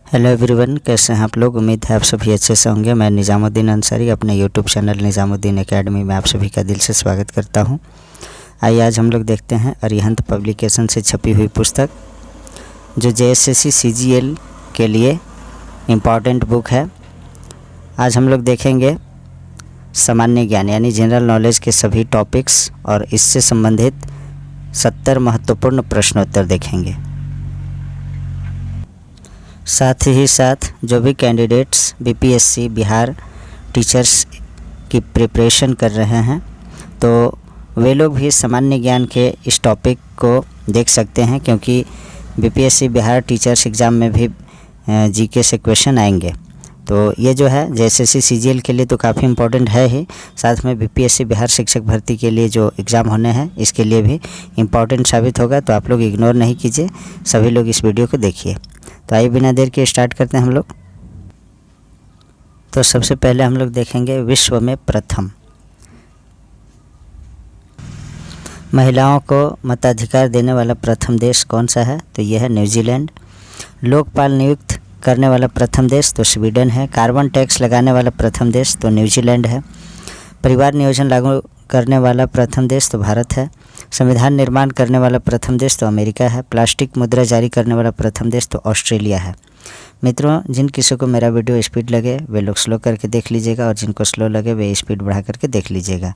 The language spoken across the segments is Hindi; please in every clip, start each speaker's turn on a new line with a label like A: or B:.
A: हेलो एवरीवन, कैसे हैं आप लोग। उम्मीद है आप सभी अच्छे से होंगे। मैं निज़ामुद्दीन अंसारी अपने यूट्यूब चैनल निज़ामुद्दीन एकेडमी में आप सभी का दिल से स्वागत करता हूं। आइए आज हम लोग देखते हैं अरिहंत पब्लिकेशन से छपी हुई पुस्तक जो जेएसएससी सीजीएल के लिए इम्पॉर्टेंट बुक है। आज हम लोग देखेंगे सामान्य ज्ञान यानी जनरल नॉलेज के सभी टॉपिक्स और इससे संबंधित 70 महत्वपूर्ण प्रश्नोत्तर देखेंगे। साथ ही साथ जो भी कैंडिडेट्स बीपीएससी बिहार टीचर्स की प्रिपरेशन कर रहे हैं तो वे लोग भी सामान्य ज्ञान के इस टॉपिक को देख सकते हैं, क्योंकि बीपीएससी बिहार टीचर्स एग्ज़ाम में भी जीके से क्वेश्चन आएंगे। तो ये जो है जेएसएससी सीजीएल के लिए तो काफ़ी इम्पोर्टेंट है ही, साथ में बीपीएससी बिहार शिक्षक भर्ती के लिए जो एग्ज़ाम होने हैं इसके लिए भी इम्पॉर्टेंट साबित होगा। तो आप लोग इग्नोर नहीं कीजिए, सभी लोग इस वीडियो को देखिए। तो आइए बिना देर के स्टार्ट करते हैं हम लोग। तो सबसे पहले हम लोग देखेंगे विश्व में प्रथम महिलाओं को मताधिकार देने वाला प्रथम देश कौन सा है, तो यह है न्यूजीलैंड। लोकपाल नियुक्त करने वाला प्रथम देश तो स्वीडन है। कार्बन टैक्स लगाने वाला प्रथम देश तो न्यूजीलैंड है। परिवार नियोजन लागू करने वाला प्रथम देश तो भारत है। संविधान निर्माण करने वाला प्रथम देश तो अमेरिका है। प्लास्टिक मुद्रा जारी करने वाला प्रथम देश तो ऑस्ट्रेलिया है। मित्रों, जिन किसी को मेरा वीडियो स्पीड लगे वे लोग स्लो करके देख लीजिएगा और जिनको स्लो लगे वे स्पीड बढ़ा करके देख लीजिएगा।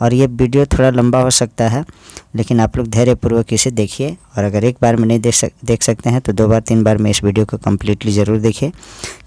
A: और ये वीडियो थोड़ा लंबा हो सकता है, लेकिन आप लोग धैर्यपूर्वक इसे देखिए। और अगर एक बार में नहीं देख सकते हैं तो 2 बार 3 बार में इस वीडियो को कम्प्लीटली ज़रूर देखिए,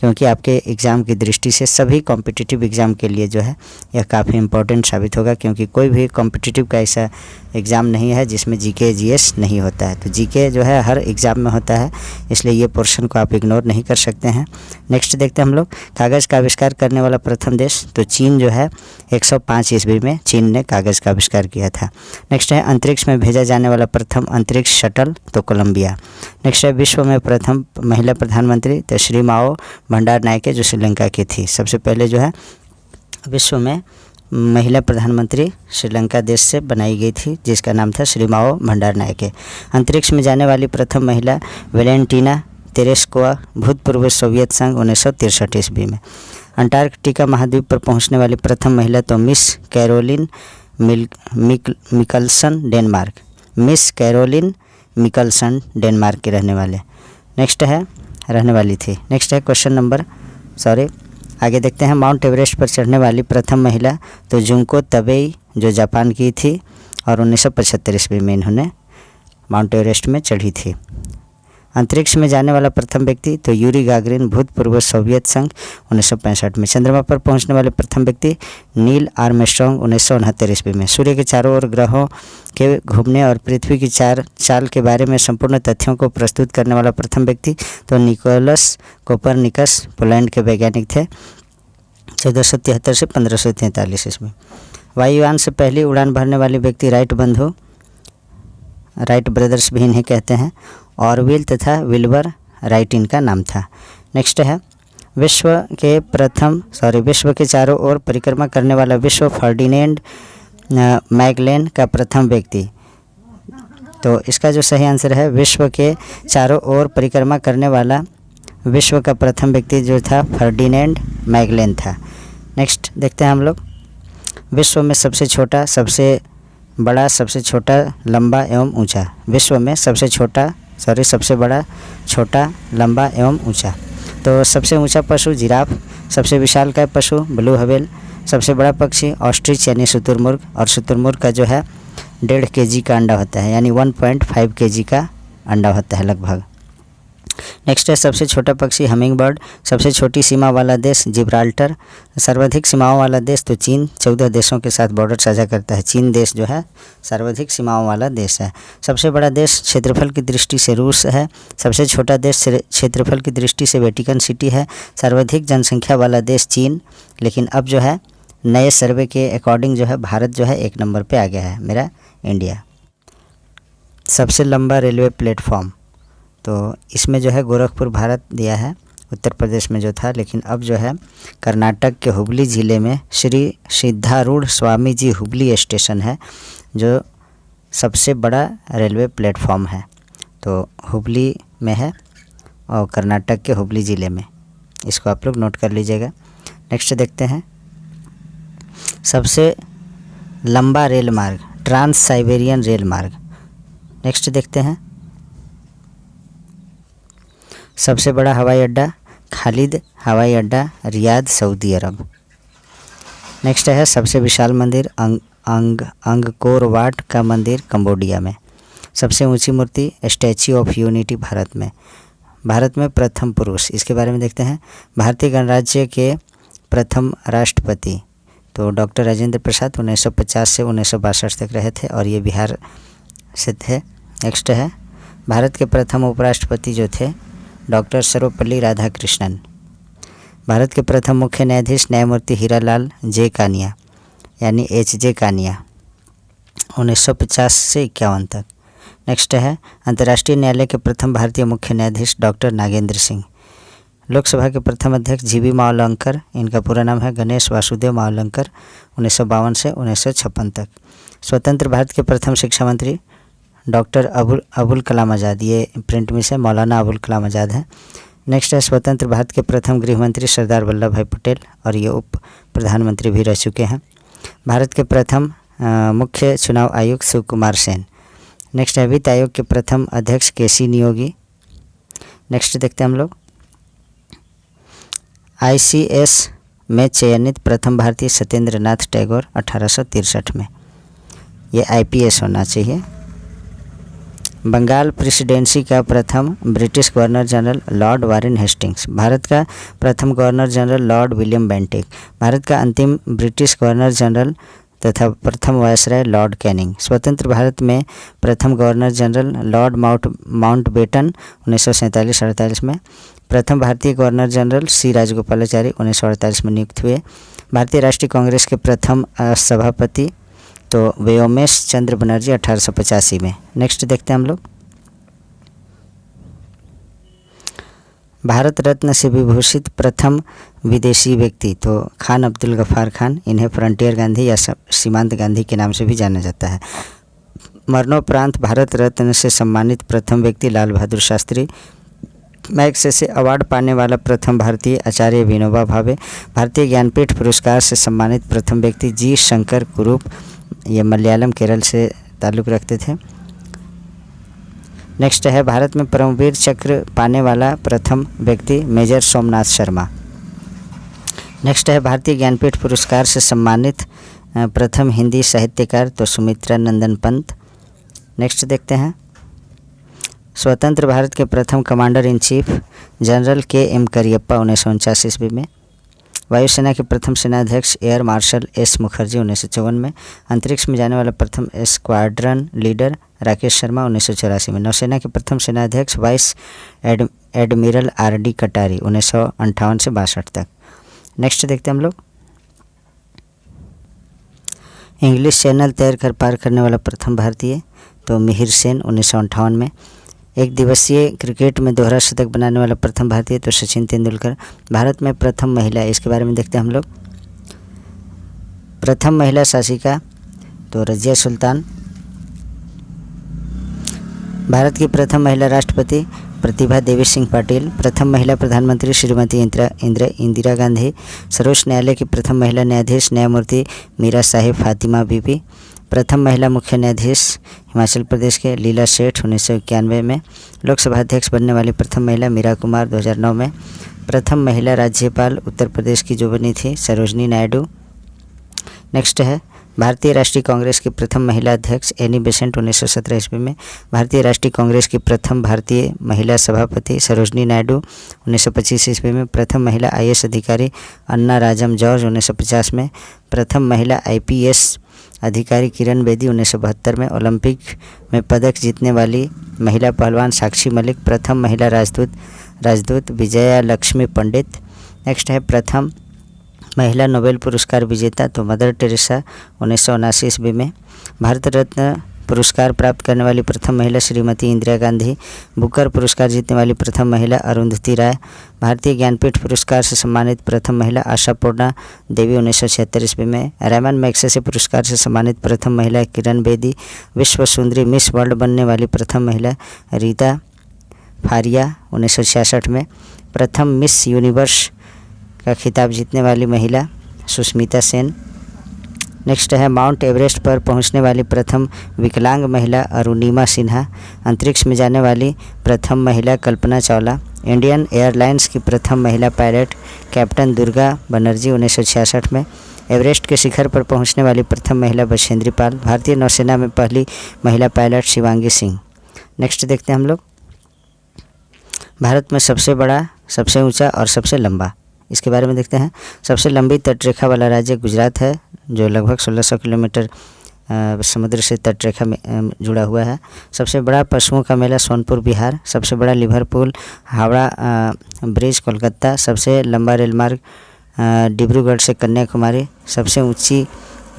A: क्योंकि आपके एग्ज़ाम की दृष्टि से सभी कॉम्पिटिटिव एग्ज़ाम के लिए जो है यह काफ़ी इंपॉर्टेंट साबित होगा। क्योंकि कोई भी कॉम्पिटिटिव का ऐसा एग्ज़ाम नहीं है जिसमें जीके जीएस नहीं होता है। तो जीके जो है हर एग्ज़ाम में होता है, इसलिए ये पोर्शन को आप इग्नोर नहीं कर सकते हैं। नेक्स्ट देखते हैं हम लोग कागज़ का आविष्कार करने वाला प्रथम देश तो चीन जो है 105 ईस्वी में चीन ने कागज़ का आविष्कार किया था। नेक्स्ट है अंतरिक्ष में भेजा जाने वाला प्रथम अंतरिक्ष शटल तो कोलंबिया। नेक्स्ट है विश्व में प्रथम महिला प्रधानमंत्री तो श्री माओ भंडारनायके जो श्रीलंका की थी। सबसे पहले जो है विश्व में महिला प्रधानमंत्री श्रीलंका देश से बनाई गई थी, जिसका नाम था श्री माओ भंडारनायके। अंतरिक्ष में जाने वाली प्रथम महिला वेलेंटीना तेरेस्कोवा, भूतपूर्व सोवियत संघ 1963 ईस्वी में। अंटार्कटिका महाद्वीप पर पहुंचने वाली प्रथम महिला तो Miss Caroline Mikkelsen Denmark. Miss Caroline Mikkelsen Denmark के रहने वाली थी। नेक्स्ट है क्वेश्चन नंबर आगे देखते हैं माउंट एवरेस्ट पर चढ़ने वाली प्रथम महिला तो जुंको तबेई जो जापान की थी और 1975 ईस्वी में इन्होंने माउंट एवरेस्ट में चढ़ी थी। अंतरिक्ष में जाने वाला प्रथम व्यक्ति तो यूरी गागरिन, भूतपूर्व सोवियत संघ 1965 में। चंद्रमा पर पहुंचने वाले प्रथम व्यक्ति नील आर्मस्ट्रॉन्ग 1969 ईस्वी में। सूर्य के चारों ओर ग्रहों के घूमने और पृथ्वी की चाल के बारे में संपूर्ण तथ्यों को प्रस्तुत करने वाला प्रथम व्यक्ति तो निकोलस कोपरनिकस पोलैंड के वैज्ञानिक थे 1473 से 1543 ईस्वी। वायुयान से पहली उड़ान भरने वाले व्यक्ति राइट ब्रदर्स भी इन्हें कहते हैं। ऑरविल तथा विल्बर राइट इनका नाम था। नेक्स्ट है विश्व के चारों ओर परिक्रमा करने वाला विश्व फर्डिनेंड मैगलेन का प्रथम व्यक्ति। तो इसका जो सही आंसर है विश्व के चारों ओर परिक्रमा करने वाला विश्व का प्रथम व्यक्ति जो था फर्डिनेंड मैगलेन था। नेक्स्ट देखते हैं हम लोग विश्व में सबसे छोटा, सबसे बड़ा, सबसे छोटा, लंबा एवं ऊंचा। विश्व में सबसे बड़ा, छोटा, लंबा एवं ऊंचा। तो सबसे ऊंचा पशु जिराफ, सबसे विशालकाय पशु ब्लू व्हेल, सबसे बड़ा पक्षी ऑस्ट्रिच यानी शुतुरमुर्ग, और शुतुरमुर्ग का जो है 1.5 kg का अंडा होता है, यानी 1.5 kg का अंडा होता है लगभग। नेक्स्ट है सबसे छोटा पक्षी हमिंग बर्ड। सबसे छोटी सीमा वाला देश जिब्राल्टर। सर्वाधिक सीमाओं वाला देश तो चीन 14 देशों के साथ बॉर्डर साझा करता है। चीन देश जो है सर्वाधिक सीमाओं वाला देश है। सबसे बड़ा देश क्षेत्रफल की दृष्टि से रूस है। सबसे छोटा देश क्षेत्रफल की दृष्टि से वेटिकन सिटी है। सर्वाधिक जनसंख्या वाला देश चीन, लेकिन अब जो है नए सर्वे के अकॉर्डिंग जो है भारत जो है 1 नंबर पे आ गया है, मेरा इंडिया। सबसे लंबा रेलवे प्लेटफॉर्म तो इसमें जो है गोरखपुर भारत दिया है, उत्तर प्रदेश में जो था, लेकिन अब जो है कर्नाटक के हुबली ज़िले में श्री सिद्धारूढ़ स्वामी जी हुबली स्टेशन है जो सबसे बड़ा रेलवे प्लेटफॉर्म है। तो हुबली में है और कर्नाटक के हुबली ज़िले में। इसको आप लोग नोट कर लीजिएगा। नेक्स्ट देखते हैं सबसे लंबा रेल मार्ग, ट्रांस साइबेरियन रेल मार्ग। नेक्स्ट देखते हैं सबसे बड़ा हवाई अड्डा, खालिद हवाई अड्डा, रियाद, सऊदी अरब। नेक्स्ट है सबसे विशाल मंदिर, अंगकोर वाट का मंदिर, कंबोडिया में। सबसे ऊंची मूर्ति, स्टैच्यू ऑफ यूनिटी, भारत में प्रथम पुरुष। इसके बारे में देखते हैं भारतीय गणराज्य के प्रथम राष्ट्रपति तो डॉक्टर राजेंद्र प्रसाद 1950 से 1962 तक रहे थे और ये बिहार से थे। नेक्स्ट है भारत के प्रथम उपराष्ट्रपति जो थे डॉक्टर सर्वपल्ली राधाकृष्णन। भारत के प्रथम मुख्य न्यायाधीश न्यायमूर्ति हीरालाल जे कानिया यानी एच.जे. कानिया 1950 से 51 तक। नेक्स्ट है अंतर्राष्ट्रीय न्यायालय के प्रथम भारतीय मुख्य न्यायाधीश डॉक्टर नागेंद्र सिंह। लोकसभा के प्रथम अध्यक्ष जी.बी. मावलंकर, इनका पूरा नाम है गणेश वासुदेव मावलंकर, 1952 से 1956 तक। स्वतंत्र भारत के प्रथम शिक्षा मंत्री डॉक्टर अबुल कलाम आज़ाद, ये प्रिंट में से मौलाना अबुल कलाम आज़ाद हैं। नेक्स्ट है स्वतंत्र भारत के प्रथम गृह मंत्री सरदार वल्लभ भाई पटेल और ये उप प्रधानमंत्री भी रह चुके हैं। भारत के प्रथम मुख्य चुनाव आयुक्त सुकुमार सेन। नेक्स्ट है वित्त आयोग के प्रथम अध्यक्ष के.सी. नियोगी। नेक्स्ट देखते हैं हम लोग ICS में चयनित प्रथम भारतीय सत्येंद्र नाथ टैगोर 1863 में, ये IPS होना चाहिए। बंगाल प्रेसिडेंसी का प्रथम British governor general Lord Warren Hastings. Bharat का प्रथम governor general Lord William Bentinck. Bharat का अंतिम ब्रिटिश गवर्नर जनरल तथा प्रथम वायसराय लॉर्ड कैनिंग। स्वतंत्र भारत में प्रथम गवर्नर जनरल लॉर्ड माउंटबेटन 1947-48 में। प्रथम भारतीय गवर्नर जनरल C. राजगोपालाचारी 1948 में नियुक्त हुए। भारतीय राष्ट्रीय कांग्रेस के प्रथम सभापति तो व्योमेश चंद्र बनर्जी 1885 में। नेक्स्ट देखते हैं हम लोग भारत रत्न से विभूषित प्रथम विदेशी व्यक्ति तो खान अब्दुल गफ्फार खान, इन्हें फ्रंटियर गांधी या सीमांत गांधी के नाम से भी जाना जाता है। मरणोपरांत भारत रत्न से सम्मानित प्रथम व्यक्ति लाल बहादुर शास्त्री। मैग्सेसे अवार्ड पाने वाला प्रथम भारतीय आचार्य विनोबा भावे। भारतीय ज्ञानपीठ पुरस्कार से सम्मानित प्रथम व्यक्ति G. शंकर कुरूप, ये मलयालम केरल से ताल्लुक़ रखते थे। नेक्स्ट है भारत में परमवीर चक्र पाने वाला प्रथम व्यक्ति मेजर सोमनाथ शर्मा। नेक्स्ट है भारतीय ज्ञानपीठ पुरस्कार से सम्मानित प्रथम हिंदी साहित्यकार तो सुमित्रा नंदन पंत। नेक्स्ट देखते हैं स्वतंत्र भारत के प्रथम commander in chief general K.M. Cariappa 1949 ईस्वी में। वायुसेना के प्रथम सेनाध्यक्ष एयर मार्शल S. मुखर्जी 1954 में। अंतरिक्ष में जाने वाला प्रथम स्क्वाड्रन लीडर राकेश शर्मा 1984 में। नौसेना के प्रथम सेनाध्यक्ष वाइस एडमिरल R.D. कटारी 1958 से 62 तक। नेक्स्ट देखते हैं हम लोग इंग्लिश चैनल तैर कर पार करने वाला प्रथम भारतीय तो मिहिर सेन 1958 में। एक दिवसीय क्रिकेट में दोहरा शतक बनाने वाला प्रथम भारतीय तो सचिन तेंदुलकर। भारत में प्रथम महिला, इसके बारे में देखते हैं हम लोग प्रथम महिला शासिका तो रजिया सुल्तान। भारत की प्रथम महिला राष्ट्रपति प्रतिभा देवी सिंह पाटिल। प्रथम महिला प्रधानमंत्री श्रीमती इंदिरा गांधी। सर्वोच्च न्यायालय की प्रथम महिला न्यायाधीश न्यायमूर्ति मीरा साहिब फातिमा बीबी। प्रथम महिला मुख्य न्यायाधीश हिमाचल प्रदेश के लीला सेठ 1991 में। लोकसभा अध्यक्ष बनने वाली प्रथम महिला मीरा कुमार 2009 में। प्रथम महिला राज्यपाल उत्तर प्रदेश की जो बनी थी सरोजनी नायडू। नेक्स्ट है भारतीय राष्ट्रीय कांग्रेस की प्रथम महिला अध्यक्ष एनी बेसेंट 1917 ईस्वी में। भारतीय राष्ट्रीय कांग्रेस की प्रथम भारतीय महिला सभापति सरोजनी नायडू 1925 ईस्वी में। प्रथम महिला IAS अधिकारी अन्ना राजम जॉर्ज 1950 में। प्रथम महिला IPS अधिकारी किरण बेदी 1972 में। ओलंपिक में पदक जीतने वाली महिला पहलवान साक्षी मलिक। प्रथम महिला राजदूत विजया लक्ष्मी पंडित। नेक्स्ट है प्रथम महिला नोबेल पुरस्कार विजेता तो मदर टेरेसा 1979 ईस्वी में। भारत रत्न पुरस्कार प्राप्त करने वाली प्रथम महिला श्रीमती इंदिरा गांधी। बुकर पुरस्कार जीतने वाली प्रथम महिला अरुंधति राय। भारतीय ज्ञानपीठ पुरस्कार से सम्मानित प्रथम महिला आशापूर्णा देवी 1976 ईस्वी में। रैमन मैग्सेसे पुरस्कार से सम्मानित प्रथम महिला किरण बेदी। विश्व सुंदरी मिस वर्ल्ड बनने वाली प्रथम महिला रीता फारिया 1966 में। प्रथम मिस यूनिवर्स का खिताब जीतने वाली महिला सुष्मिता सेन। नेक्स्ट है माउंट एवरेस्ट पर पहुंचने वाली प्रथम विकलांग महिला अरुणिमा सिन्हा। अंतरिक्ष में जाने वाली प्रथम महिला कल्पना चावला। इंडियन एयरलाइंस की प्रथम महिला पायलट कैप्टन दुर्गा बनर्जी 1966 में। एवरेस्ट के शिखर पर पहुंचने वाली प्रथम महिला बछेंद्री पाल। भारतीय नौसेना में पहली महिला पायलट शिवांगी सिंह। नेक्स्ट देखते हैं हम लोग भारत में सबसे बड़ा, सबसे ऊंचा और सबसे लंबा, इसके बारे में देखते हैं। सबसे लंबी तटरेखा वाला राज्य गुजरात है, जो लगभग 1600 किलोमीटर समुद्र से तटरेखा में जुड़ा हुआ है। सबसे बड़ा पशुओं का मेला सोनपुर बिहार। सबसे बड़ा लिवरपूल हावड़ा ब्रिज कोलकाता। सबसे लंबा रेलमार्ग डिब्रूगढ़ से कन्याकुमारी। सबसे ऊंची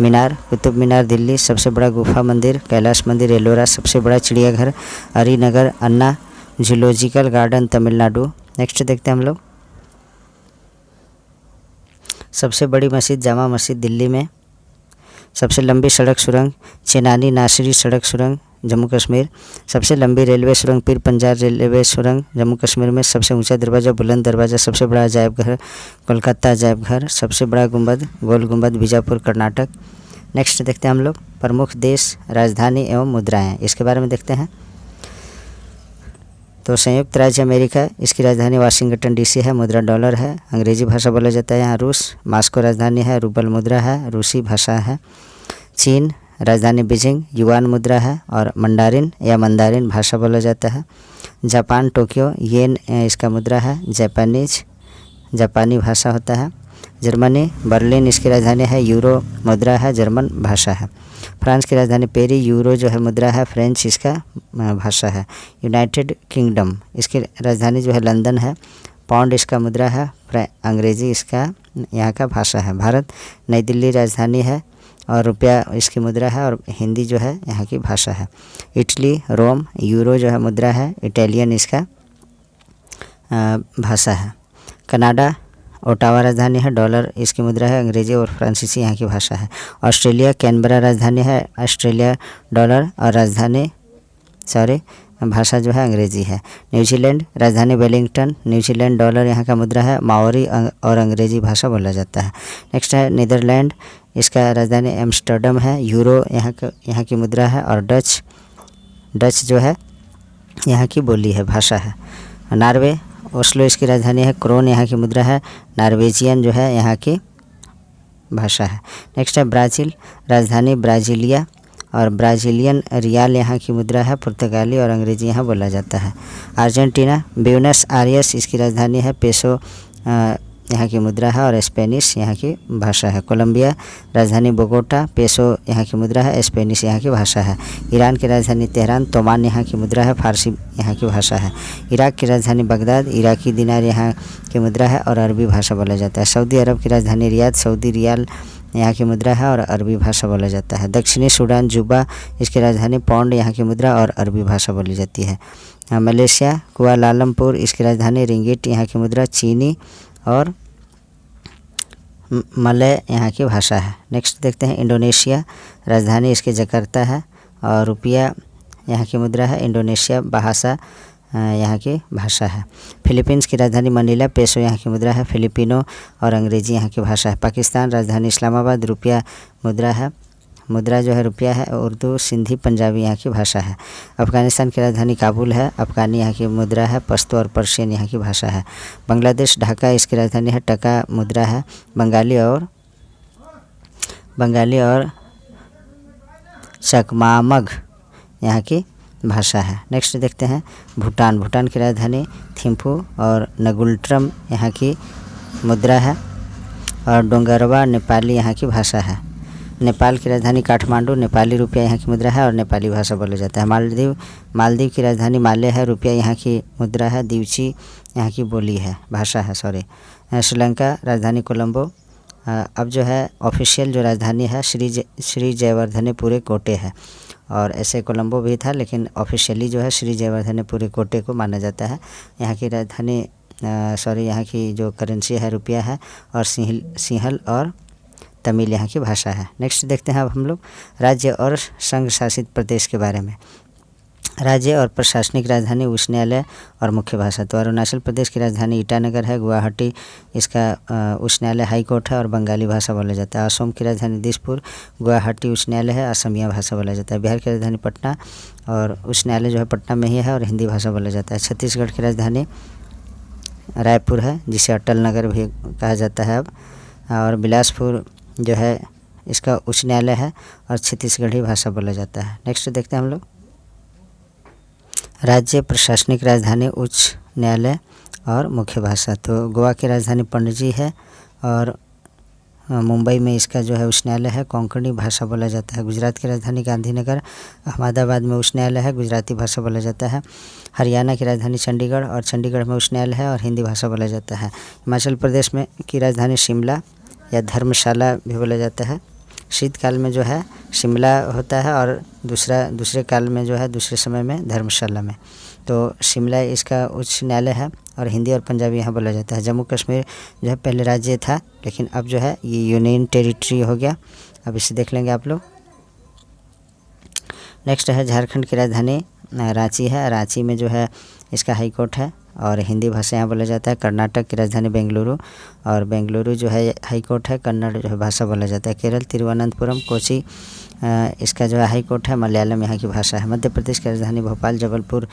A: मीनार कुतुब मीनार दिल्ली। सबसे बड़ा गुफा मंदिर कैलाश मंदिर एलोरा। सबसे बड़ा चिड़ियाघर अरीनगर अन्ना जूलॉजिकल गार्डन तमिलनाडु। नेक्स्ट देखते हैं हम लोग सबसे बड़ी मस्जिद जामा मस्जिद दिल्ली में। सबसे लंबी सड़क सुरंग चेनानी नासिरी सड़क सुरंग जम्मू कश्मीर। सबसे लंबी रेलवे सुरंग पीर पंजाल रेलवे सुरंग जम्मू कश्मीर में। सबसे ऊंचा दरवाज़ा बुलंद दरवाज़ा। सबसे बड़ा अजायब घर कोलकाता अजायब घर। सबसे बड़ा गुंबद गोल गुंबद बीजापुर कर्नाटक। नेक्स्ट देखते हैं हम लोग प्रमुख देश राजधानी एवं मुद्राएं, इसके बारे में देखते हैं। तो संयुक्त राज्य अमेरिका, इसकी राजधानी वाशिंगटन डीसी है, मुद्रा डॉलर है। अंग्रेजी भाषा बोला जाता है यहाँ। रूस मास्को राजधानी है, रूबल मुद्रा है, रूसी भाषा है। चीन राजधानी बीजिंग, युआन मुद्रा है और मंडारिन या मंदारिन भाषा बोला जाता है। जापान टोक्यो येन इसका मुद्रा है, जापानीज जापानी भाषा होता है। जर्मनी बर्लिन इसकी राजधानी है, यूरो मुद्रा है, जर्मन भाषा है। फ्रांस की राजधानी पेरी, यूरो जो है मुद्रा है, फ्रेंच इसका भाषा है। यूनाइटेड किंगडम इसकी राजधानी जो है लंदन है, पाउंड इसका मुद्रा है, अंग्रेज़ी इसका यहाँ का भाषा है। भारत नई दिल्ली राजधानी है और रुपया इसकी मुद्रा है और हिंदी जो है यहाँ की भाषा है। इटली रोम, यूरो जो है मुद्रा है, इटालियन इसका भाषा है। कनाडा ओटावा राजधानी है, डॉलर इसकी मुद्रा है, अंग्रेजी और फ्रांसीसी यहाँ की भाषा है। ऑस्ट्रेलिया कैनबरा राजधानी है, ऑस्ट्रेलिया डॉलर और राजधानी भाषा जो है अंग्रेजी है। न्यूजीलैंड राजधानी वेलिंगटन, न्यूजीलैंड डॉलर यहाँ का मुद्रा है, माओरी और अंग्रेजी भाषा बोला जाता है। नेक्स्ट है नीदरलैंड, इसका राजधानी एम्स्टर्डम है, यूरो यहाँ की मुद्रा है और डच जो है यहाँ की बोली है, भाषा है। नॉर्वे ओस्लो इसकी राजधानी है, क्रोन यहाँ की मुद्रा है, नॉर्वेजियन जो है यहाँ की भाषा है। नेक्स्ट है ब्राज़ील, राजधानी ब्राज़ीलिया और ब्राज़ीलियन रियाल यहाँ की मुद्रा है, पुर्तगाली और अंग्रेजी यहाँ बोला जाता है। अर्जेंटीना ब्यूनस आयर्स इसकी राजधानी है, पेसो यहाँ की मुद्रा है और स्पेनिश यहाँ की भाषा है। कोलंबिया राजधानी बोगोटा, पेसो यहाँ की मुद्रा है, स्पेनिश यहाँ की भाषा है। ईरान की राजधानी तेहरान, तोमान यहाँ की मुद्रा है, फारसी यहाँ की भाषा है। इराक की राजधानी बगदाद, इराकी दिनार यहाँ की मुद्रा है और अरबी भाषा बोला जाता है। सऊदी अरब की राजधानी रियाद, सऊदी रियाल यहाँ की मुद्रा है और अरबी भाषा बोला जाता है। दक्षिणी सूडान जुबा, इसकी राजधानी पौंड यहाँ की मुद्रा और अरबी भाषा बोली जाती है। मलेशिया कुआलालंपुर, इसकी राजधानी रिंगिट यहाँ की मुद्रा, चीनी और मलय यहाँ की भाषा है। नेक्स्ट देखते हैं इंडोनेशिया, राजधानी इसके जकार्ता है और रुपया यहाँ की मुद्रा है, इंडोनेशिया भाषा यहाँ की भाषा है। फिलीपींस की राजधानी मनीला, पेसो यहाँ की मुद्रा है, फिलिपिनो और अंग्रेजी यहाँ की भाषा है। पाकिस्तान राजधानी इस्लामाबाद, रुपया मुद्रा है, मुद्रा जो है रुपया है, उर्दू सिंधी पंजाबी यहाँ की भाषा है। अफ़गानिस्तान की राजधानी काबुल है, अफ़गानी यहाँ की मुद्रा है, पश्तो और पर्शियन यहाँ की भाषा है। बांग्लादेश ढाका इसकी राजधानी है, टका मुद्रा है, बंगाली और चकमामग यहाँ की भाषा है। नेक्स्ट देखते हैं भूटान, भूटान की राजधानी थिम्फू और नगुल्ट्रम यहाँ की मुद्रा है और डोंगरवा नेपाली यहाँ की भाषा है। नेपाल की राजधानी काठमांडू, नेपाली रुपया यहाँ की मुद्रा है और नेपाली भाषा बोला जाता है। मालदीव की राजधानी माले है, रुपया यहाँ की मुद्रा है, दीवची यहाँ की बोली है, भाषा है श्रीलंका राजधानी कोलंबो। अब जो है ऑफिशियल जो राजधानी है श्री जयवर्धनेपुरे कोटे है और ऐसे कोलंबो भी था लेकिन ऑफिशियली जो है श्री जयवर्धनेपुरे कोटे को माना जाता है। यहाँ की राजधानी यहाँ की जो करेंसी है रुपया है और सिंहल और तमिल यहाँ की भाषा है। नेक्स्ट देखते हैं अब हम लोग राज्य और संघ शासित प्रदेश के बारे में। राज्य और प्रशासनिक राजधानी उच्च न्यायालय और मुख्य भाषा। तो अरुणाचल प्रदेश की राजधानी ईटानगर है, गुवाहाटी इसका उच्च न्यायालय हाई कोर्ट है और बंगाली भाषा बोला जाता है। असम की राजधानी दिसपुर, गुवाहाटी उच्च न्यायालय है, असमिया भाषा बोला जाता है। बिहार की राजधानी पटना और उच्च न्यायालय जो है पटना में ही है और हिंदी भाषा बोला जाता है। छत्तीसगढ़ की राजधानी रायपुर है, जिसे अटल नगर भी कहा जाता है अब, और बिलासपुर जो है इसका उच्च न्यायालय है और छत्तीसगढ़ी भाषा बोला जाता है। नेक्स्ट देखते हैं हम लोग राज्य प्रशासनिक राजधानी उच्च न्यायालय और मुख्य भाषा। तो गोवा की राजधानी पणजी है और मुंबई में इसका जो है उच्च न्यायालय है, कोंकणी भाषा बोला जाता है। गुजरात की राजधानी गांधीनगर, अहमदाबाद में उच्च न्यायालय है, गुजराती भाषा बोला जाता है। हरियाणा की राजधानी चंडीगढ़ और चंडीगढ़ में उच्च न्यायालय है और हिंदी भाषा बोला जाता है। हिमाचल प्रदेश में की राजधानी शिमला या धर्मशाला भी बोला जाता है। शीतकाल में जो है शिमला होता है और दूसरे काल में जो है दूसरे समय में धर्मशाला में। तो शिमला इसका उच्च न्यायालय है और हिंदी और पंजाबी यहाँ बोला जाता है। जम्मू कश्मीर जो है पहले राज्य था, लेकिन अब जो है ये यूनियन टेरिटरी हो गया। अब इसे देख लेंगे आप लोग। नेक्स्ट है झारखंड की राजधानी रांची है, रांची में जो है इसका हाई कोर्ट है और हिंदी भाषा यहाँ बोला जाता है। कर्नाटक की राजधानी बेंगलुरु और बेंगलुरु जो है हाई कोर्ट है, कन्नड़ जो है भाषा बोला जाता है। केरल तिरुवनंतपुरम कोची इसका जो है हाई कोर्ट है, मलयालम यहाँ की भाषा है। मध्य प्रदेश की राजधानी भोपाल जबलपुर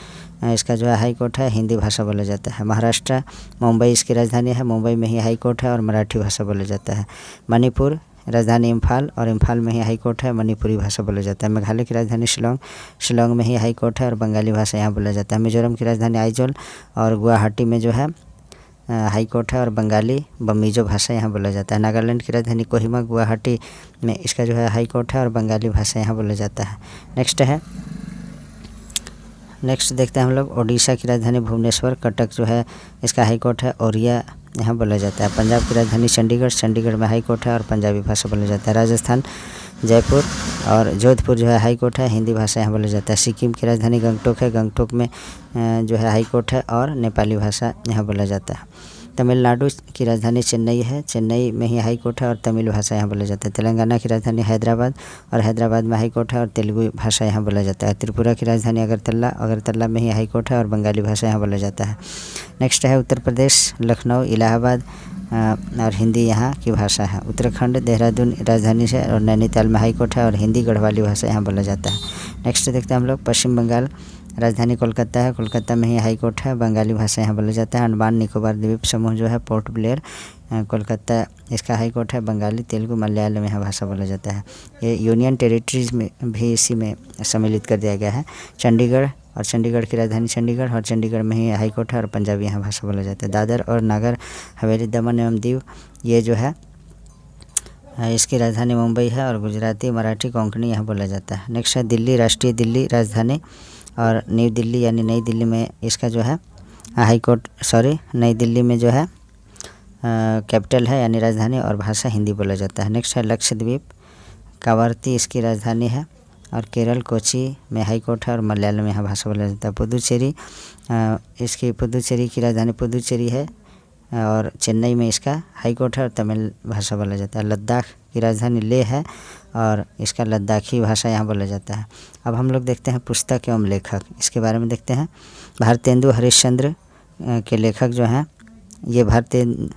A: इसका जो है हाई कोर्ट है, हिंदी भाषा बोला जाता है। महाराष्ट्र मुंबई इसकी राजधानी है, मुंबई में ही हाई कोर्ट है और मराठी भाषा बोला जाता है। मणिपुर राजधानी इम्फाल और इम्फाल में ही हाई कोर्ट है, मणिपुरी भाषा बोला जाता है। मेघालय की राजधानी शिलोंग, शिलोंग में ही हाई कोर्ट है और बंगाली भाषा यहाँ बोला जाता है। मिजोरम की राजधानी आइजोल और गुवाहाटी में जो है हाई कोर्ट है और बंगाली बमीजो भाषा यहाँ बोला जाता है। नागालैंड की राजधानी कोहिमा, गुवाहाटी में इसका जो है हाई कोर्ट है और बंगाली भाषा यहाँ बोला जाता है। नेक्स्ट देखते हैं हम लोग ओडिशा की राजधानी भुवनेश्वर, कटक जो है इसका हाई कोर्ट है, ओरिया यहाँ बोला जाता है। पंजाब की राजधानी चंडीगढ़, चंडीगढ़ में हाई कोर्ट है और पंजाबी भाषा बोला जाता है। राजस्थान जयपुर और जोधपुर जो है हाई कोर्ट है, हिंदी भाषा यहाँ बोला जाता है। सिक्किम की राजधानी गंगटोक है, गंगटोक में जो है हाई कोर्ट है और नेपाली भाषा यहाँ बोला जाता है। तमिलनाडु की राजधानी चेन्नई है, चेन्नई में ही हाई कोर्ट है और तमिल भाषा यहाँ बोला जाता है। तेलंगाना की राजधानी हैदराबाद और हैदराबाद में हाई कोर्ट है और तेलुगु भाषा यहाँ बोला जाता है। त्रिपुरा की राजधानी अगरतला, अगरतला में ही हाई कोर्ट है और बंगाली भाषा यहाँ बोला जाता है। नेक्स्ट है उत्तर प्रदेश, लखनऊ, इलाहाबाद और हिंदी यहाँ की भाषा है। उत्तराखंड देहरादून राजधानी से और नैनीताल में हाई कोर्ट है और हिंदी गढ़वाली भाषा यहाँ बोला जाता है। नेक्स्ट देखते हैं हम लोग पश्चिम बंगाल, राजधानी कोलकाता है, कोलकाता में ही हाई कोर्ट है, बंगाली भाषा यहाँ बोला जाता है। अंडमान निकोबार द्वीप समूह जो है पोर्ट ब्लेयर, कोलकाता इसका हाई कोर्ट है, बंगाली तेलुगु मलयालम यहाँ भाषा बोला जाता है। ये यूनियन टेरिटरीज में भी इसी में सम्मिलित कर दिया गया है। चंडीगढ़ और चंडीगढ़ की राजधानी चंडीगढ़ और चंडीगढ़ में ही हाई कोर्ट है और पंजाबी यहाँ भाषा बोला जाता है। दादर और नागर हवेली दमन एवं दीव ये जो है इसकी राजधानी मुंबई है और गुजराती मराठी कोंकणी यहाँ बोला जाता है। नेक्स्ट है दिल्ली, राष्ट्रीय दिल्ली राजधानी और न्यू दिल्ली यानी नई दिल्ली में इसका जो है हाई कोर्ट नई दिल्ली में जो है कैपिटल है यानी राजधानी और भाषा हिंदी बोला जाता है। नेक्स्ट है लक्षद्वीप, कावारती इसकी राजधानी है और केरल कोची में हाई कोर्ट है और मलयालम यहाँ भाषा बोला जाता है। पुदुचेरी इसकी पुदुचेरी की राजधानी पुदुचेरी है और चेन्नई में इसका हाई कोर्ट है और तमिल भाषा बोला जाता है। लद्दाख की राजधानी लेह है और इसका लद्दाखी भाषा यहाँ बोला जाता है। अब हम लोग देखते हैं पुस्तक एवं लेखक, इसके बारे में देखते हैं। भारतेंदु हरिश्चंद्र के लेखक जो हैं ये भारतेंदु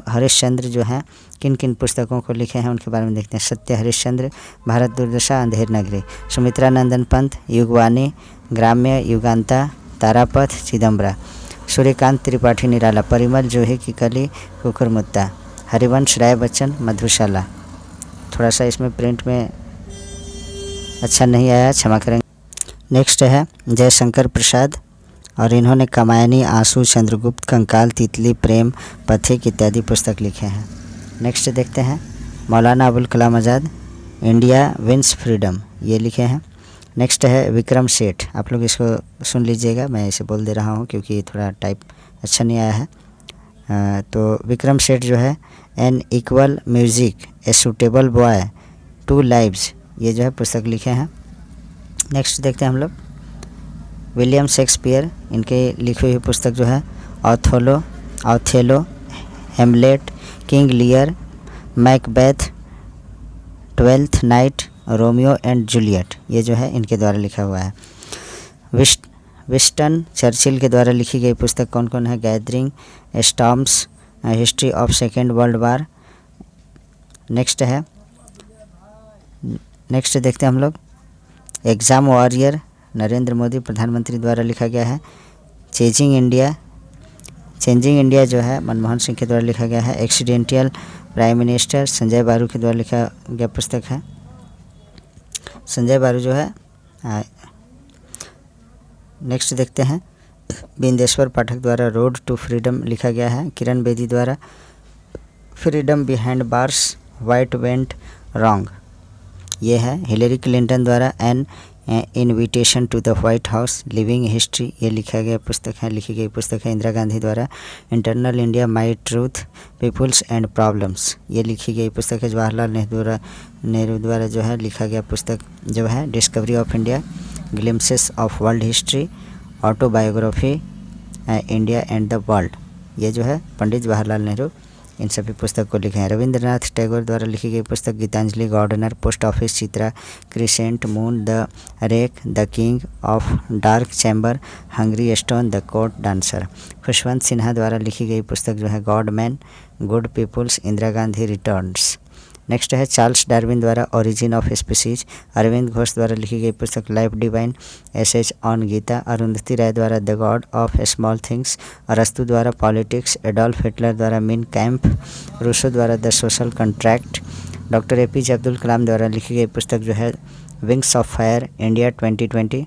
A: हरिश्चंद्र जो हैं किन किन पुस्तकों को लिखे हैं उनके बारे में देखते हैं। सत्य हरिश्चंद्र, भारत दुर्दशा, अंधेर नगरी। सुमित्रा नंदन पंत, युगवाणी, ग्राम्य, युगांता, तारापथ, चिदम्बरा। सूर्यकांत त्रिपाठी निराला, परिमल जूही की कली, कुकुरमुत्ता। हरिवंश राय बच्चन, मधुशाला। थोड़ा सा इसमें प्रिंट में अच्छा नहीं आया, क्षमा करेंगे। नेक्स्ट है जयशंकर प्रसाद और इन्होंने कामायनी, आंसू, चंद्रगुप्त, कंकाल, तितली, प्रेम, पथिक इत्यादि पुस्तक लिखे हैं। नेक्स्ट देखते हैं Maulana Abul Kalam Azad, India wins freedom, ये लिखे हैं। नेक्स्ट है विक्रम सेठ, आप लोग इसको सुन लीजिएगा, मैं इसे बोल दे रहा हूँ क्योंकि थोड़ा टाइप अच्छा नहीं आया है। तो विक्रम सेठ जो है an equal music, a suitable boy, two lives, ये जो है पुस्तक लिखे हैं। नेक्स्ट देखते हैं हम लोग विलियम शेक्सपियर, इनके लिखी हुई पुस्तक जो है Othello, Hamlet, King Lear, Macbeth, twelfth night, Romeo and Juliet, ये जो है इनके द्वारा लिखा हुआ है। विंस्टन चर्चिल के द्वारा लिखी गई पुस्तक कौन कौन है? Gathering storms, history of second world war. Next देखते हैं हम लोग एग्ज़ाम वॉरियर, नरेंद्र मोदी प्रधानमंत्री द्वारा लिखा गया है। चेंजिंग इंडिया जो है मनमोहन सिंह के द्वारा लिखा गया है। एक्सीडेंटियल प्राइम मिनिस्टर संजय बारू के द्वारा लिखा गया पुस्तक है। संजय बारू जो है। नेक्स्ट देखते हैं बिंदेश्वर पाठक द्वारा रोड टू फ्रीडम लिखा गया है। किरण बेदी द्वारा freedom behind bars, white went wrong ये है। हिलेरी क्लिंटन द्वारा an invitation to the White House, living history ये लिखी गई पुस्तक है। इंदिरा गांधी द्वारा internal India my truth, peoples and problems ये लिखी गई पुस्तक है। जवाहरलाल नेहरू द्वारा जो है लिखा गया पुस्तक जो है discovery of India, glimpses of world history, autobiography India and the world ये जो है पंडित जवाहरलाल नेहरू इन सभी पुस्तक को लिखे हैं। रविंद्रनाथ टैगोर द्वारा लिखी गई पुस्तक Gitanjali, gardener, post office Chitra, crescent moon, the wreck, the king of dark chamber, hungry stone, the court dancer. Khushwant Sinha द्वारा लिखी गई पुस्तक जो है god man, good peoples, Indira Gandhi returns. Next है चार्ल्स डार्विन द्वारा origin of species. Arvind Ghosh द्वारा लिखी गई पुस्तक life divine, essays on Gita. Arundhati Roy द्वारा the god of small things. अरस्तु द्वारा पॉलिटिक्स। एडोल्फ हिटलर द्वारा मीन कैंप। रूसो द्वारा the social contract. Doctor APJ Abdul Kalam द्वारा लिखी गई पुस्तक जो है wings of fire, India 2020।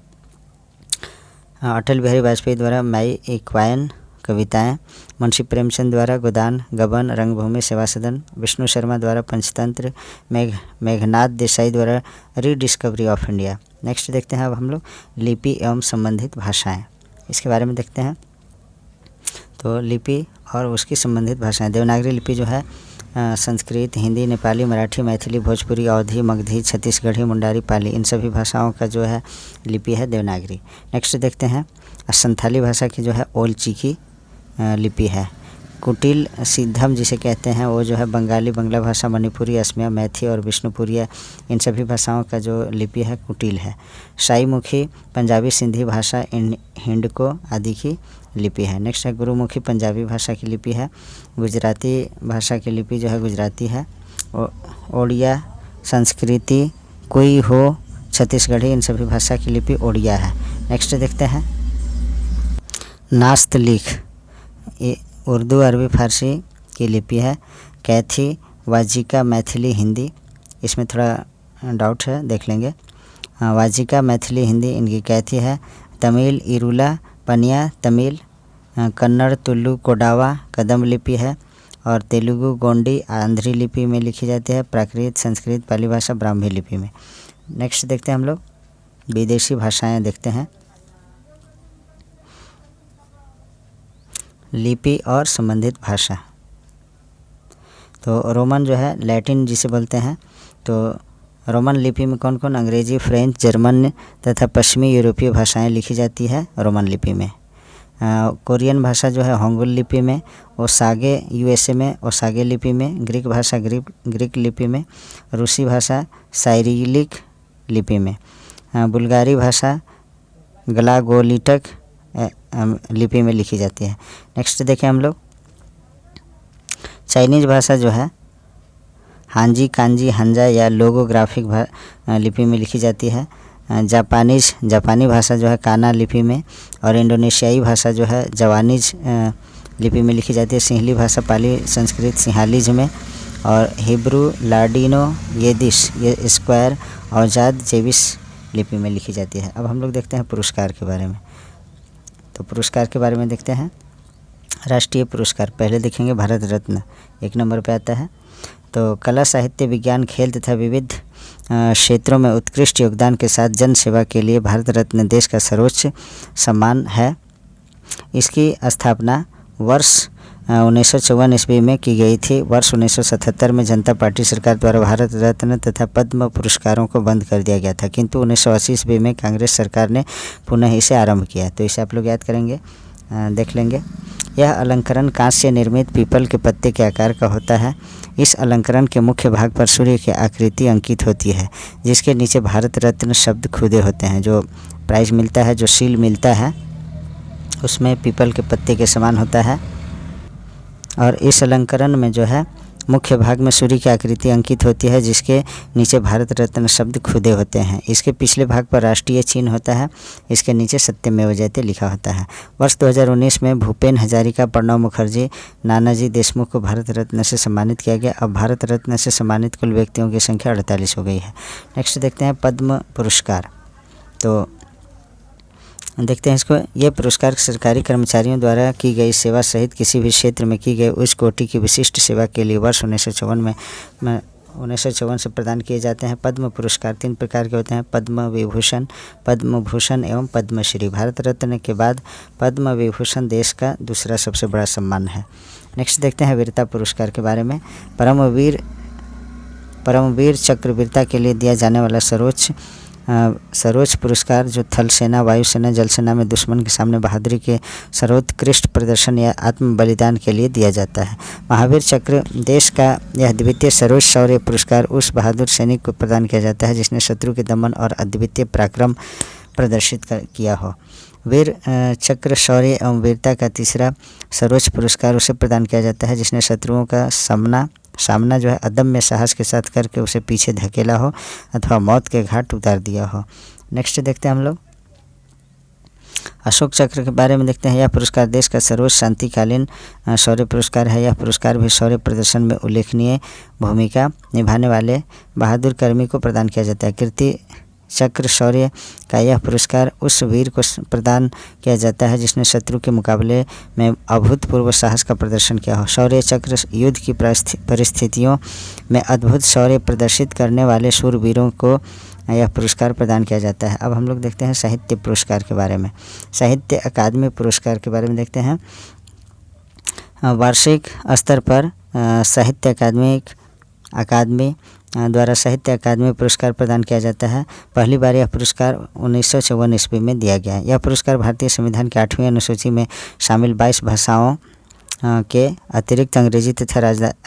A: Atal Bihari Vajpayee द्वारा माई इक्वाइन कविताएं। मुंशी प्रेमचंद द्वारा गोदान, गबन, रंगभूमि, सेवा सदन। विष्णु शर्मा द्वारा पंचतंत्र। मेघनाथ देसाई द्वारा रीडिस्कवरी ऑफ इंडिया। नेक्स्ट देखते हैं अब हम लोग लिपि एवं संबंधित भाषाएं, इसके बारे में देखते हैं। तो लिपि और उसकी संबंधित भाषाएं। देवनागरी लिपि जो है संस्कृत, हिंदी, नेपाली, मराठी, मैथिली, भोजपुरी, अवधी, मगधी, छत्तीसगढ़ी, मुंडारी, पाली इन सभी भाषाओं का जो है लिपि है देवनागरी। नेक्स्ट देखते हैं संथाली भाषा की जो है ओल चिकी लिपि है। कुटिल सिद्धम जिसे कहते हैं वो जो है बंगाली, बांग्ला भाषा, मणिपुरी, असमिया, मैथी और विष्णुपुरिया इन सभी भाषाओं का जो लिपि है कुटिल है। शाहीमुखी पंजाबी, सिंधी भाषा, हिंडको आदि की लिपि है। नेक्स्ट है गुरुमुखी पंजाबी भाषा की लिपि है। गुजराती भाषा की लिपि जो है गुजराती है। ओडिया, संस्कृति, कोई हो, छत्तीसगढ़ी इन सभी भाषा की लिपि ओडिया है। नेक्स्ट देखते हैं नास्तलिख, ये उर्दू, अरबी, फारसी की लिपि है। कैथी, वाजिका, मैथिली, हिंदी, इसमें थोड़ा डाउट है देख लेंगे। वाजिका, मैथिली, हिंदी इनकी कैथी है। तमिल, इरुला, पनिया तमिल। कन्नड़, तुलु, कोडावा कदम लिपि है। और तेलुगु, गोंडी आंध्री लिपि में लिखी जाती है। प्राकृत, संस्कृत, पाली भाषा ब्राह्मी लिपि में। नेक्स्ट देखते हैं हम लोग विदेशी भाषाएं देखते हैं। लिपि और संबंधित भाषा। तो रोमन जो है लैटिन जिसे बोलते हैं, तो रोमन लिपि में कौन कौन? अंग्रेजी, फ्रेंच, जर्मन तथा पश्चिमी यूरोपीय भाषाएं लिखी जाती है रोमन लिपि में। कोरियन भाषा जो है होंगुल लिपि में। ओसागे USA में ओसागे लिपि में। ग्रीक भाषा ग्रीक लिपि में। रूसी भाषा साइरिलिक लिपि में। बुल्गारी भाषा ग्लागोलिटक लिपि में लिखी जाती है। नेक्स्ट देखें हम लोग चाइनीज़ भाषा जो है हांजी, कांजी, हंजा या लोगोग्राफिक लिपि में लिखी जाती है। जापानी भाषा जो है काना लिपि में। और इंडोनेशियाई भाषा जो है जवानीज लिपि में लिखी जाती है। सिंहली भाषा पाली संस्कृत सिंहालीज में। और हिब्रू, लाडिनो, येदिश ये स्क्वायर और जाद जेविस लिपि में लिखी जाती है। अब हम लोग देखते हैं पुरस्कार के बारे में। तो पुरस्कार के बारे में देखते हैं। राष्ट्रीय पुरस्कार पहले देखेंगे भारत रत्न 1 नंबर पे आता है। तो कला, साहित्य, विज्ञान, खेल तथा विविध क्षेत्रों में उत्कृष्ट योगदान के साथ जन सेवा के लिए भारत रत्न देश का सर्वोच्च सम्मान है। इसकी स्थापना वर्ष 1954 ईस्वी में की गई थी। वर्ष 1977 में जनता पार्टी सरकार द्वारा भारत रत्न तथा पद्म पुरस्कारों को बंद कर दिया गया था, किंतु 1980 ईस्वी में कांग्रेस सरकार ने पुनः इसे आरंभ किया। तो इसे आप लोग याद करेंगे, देख लेंगे। यह अलंकरण कांच से निर्मित पीपल के पत्ते के आकार का होता है। इस अलंकरण के मुख्य भाग पर सूर्य की आकृति अंकित होती है, जिसके नीचे भारत रत्न शब्द खुदे होते हैं। जो प्राइज़ मिलता है, जो सील मिलता है उसमें पीपल के पत्ते के समान होता है। और इस अलंकरण में जो है मुख्य भाग में सूर्य की आकृति अंकित होती है, जिसके नीचे भारत रत्न शब्द खुदे होते हैं। इसके पिछले भाग पर राष्ट्रीय चिन्ह होता है, इसके नीचे सत्यमेव जयते लिखा होता है। वर्ष 2019 में भूपेन हजारिका, प्रणब मुखर्जी, नानाजी देशमुख को भारत रत्न से सम्मानित किया गया। अब भारत रत्न से सम्मानित कुल व्यक्तियों की संख्या 48 हो गई है। नेक्स्ट देखते हैं पद्म पुरस्कार। तो देखते हैं इसको। ये पुरस्कार सरकारी कर्मचारियों द्वारा की गई सेवा सहित किसी भी क्षेत्र में की गई उच्च कोटि की विशिष्ट सेवा के लिए वर्ष 1954 से प्रदान किए जाते हैं। पद्म पुरस्कार 3 प्रकार के होते हैं: पद्म विभूषण, पद्म भूषण एवं पद्मश्री। भारत रत्न के बाद पद्म विभूषण देश का दूसरा सबसे बड़ा सम्मान है। नेक्स्ट देखते हैं वीरता पुरस्कार के बारे में। परमवीर चक्र वीरता के लिए दिया जाने वाला सर्वोच्च पुरस्कार जो थल सेना, वायुसेना, जल सेना में दुश्मन के सामने बहादुरी के सर्वोत्कृष्ट प्रदर्शन या आत्म बलिदान के लिए दिया जाता है। महावीर चक्र देश का यह द्वितीय सर्वोच्च शौर्य पुरस्कार उस बहादुर सैनिक को प्रदान किया जाता है जिसने शत्रु के दमन और अद्वितीय पराक्रम प्रदर्शित किया हो। वीर चक्र शौर्य एवं वीरता का तीसरा सर्वोच्च पुरस्कार उसे प्रदान किया जाता है जिसने शत्रुओं का सामना जो है अदम्य साहस के साथ करके उसे पीछे धकेला हो अथवा मौत के घाट उतार दिया हो। नेक्स्ट देखते हैं हम लोग अशोक चक्र के बारे में देखते हैं। यह पुरस्कार देश का सर्वोच्च शांतिकालीन शौर्य पुरस्कार है। यह पुरस्कार भी शौर्य प्रदर्शन में उल्लेखनीय भूमिका निभाने वाले बहादुर कर्मी को प्रदान किया जाता है। कीर्ति चक्र शौर्य का यह पुरस्कार उस वीर को प्रदान किया जाता है जिसने शत्रु के मुकाबले में अभूतपूर्व साहस का प्रदर्शन किया हो। शौर्य चक्र युद्ध की परिस्थितियों में अद्भुत शौर्य प्रदर्शित करने वाले शूरवीरों को यह पुरस्कार प्रदान किया जाता है। अब हम लोग देखते हैं साहित्य पुरस्कार के बारे में। साहित्य अकादमी पुरस्कार के बारे में देखते हैं। वार्षिक स्तर पर साहित्य अकादमी द्वारा साहित्य अकादमी पुरस्कार प्रदान किया जाता है। पहली बार यह पुरस्कार 1954 ईस्वी में दिया गया है। यह पुरस्कार भारतीय संविधान की 8वीं अनुसूची में शामिल 22 भाषाओं के अतिरिक्त अंग्रेजी तथा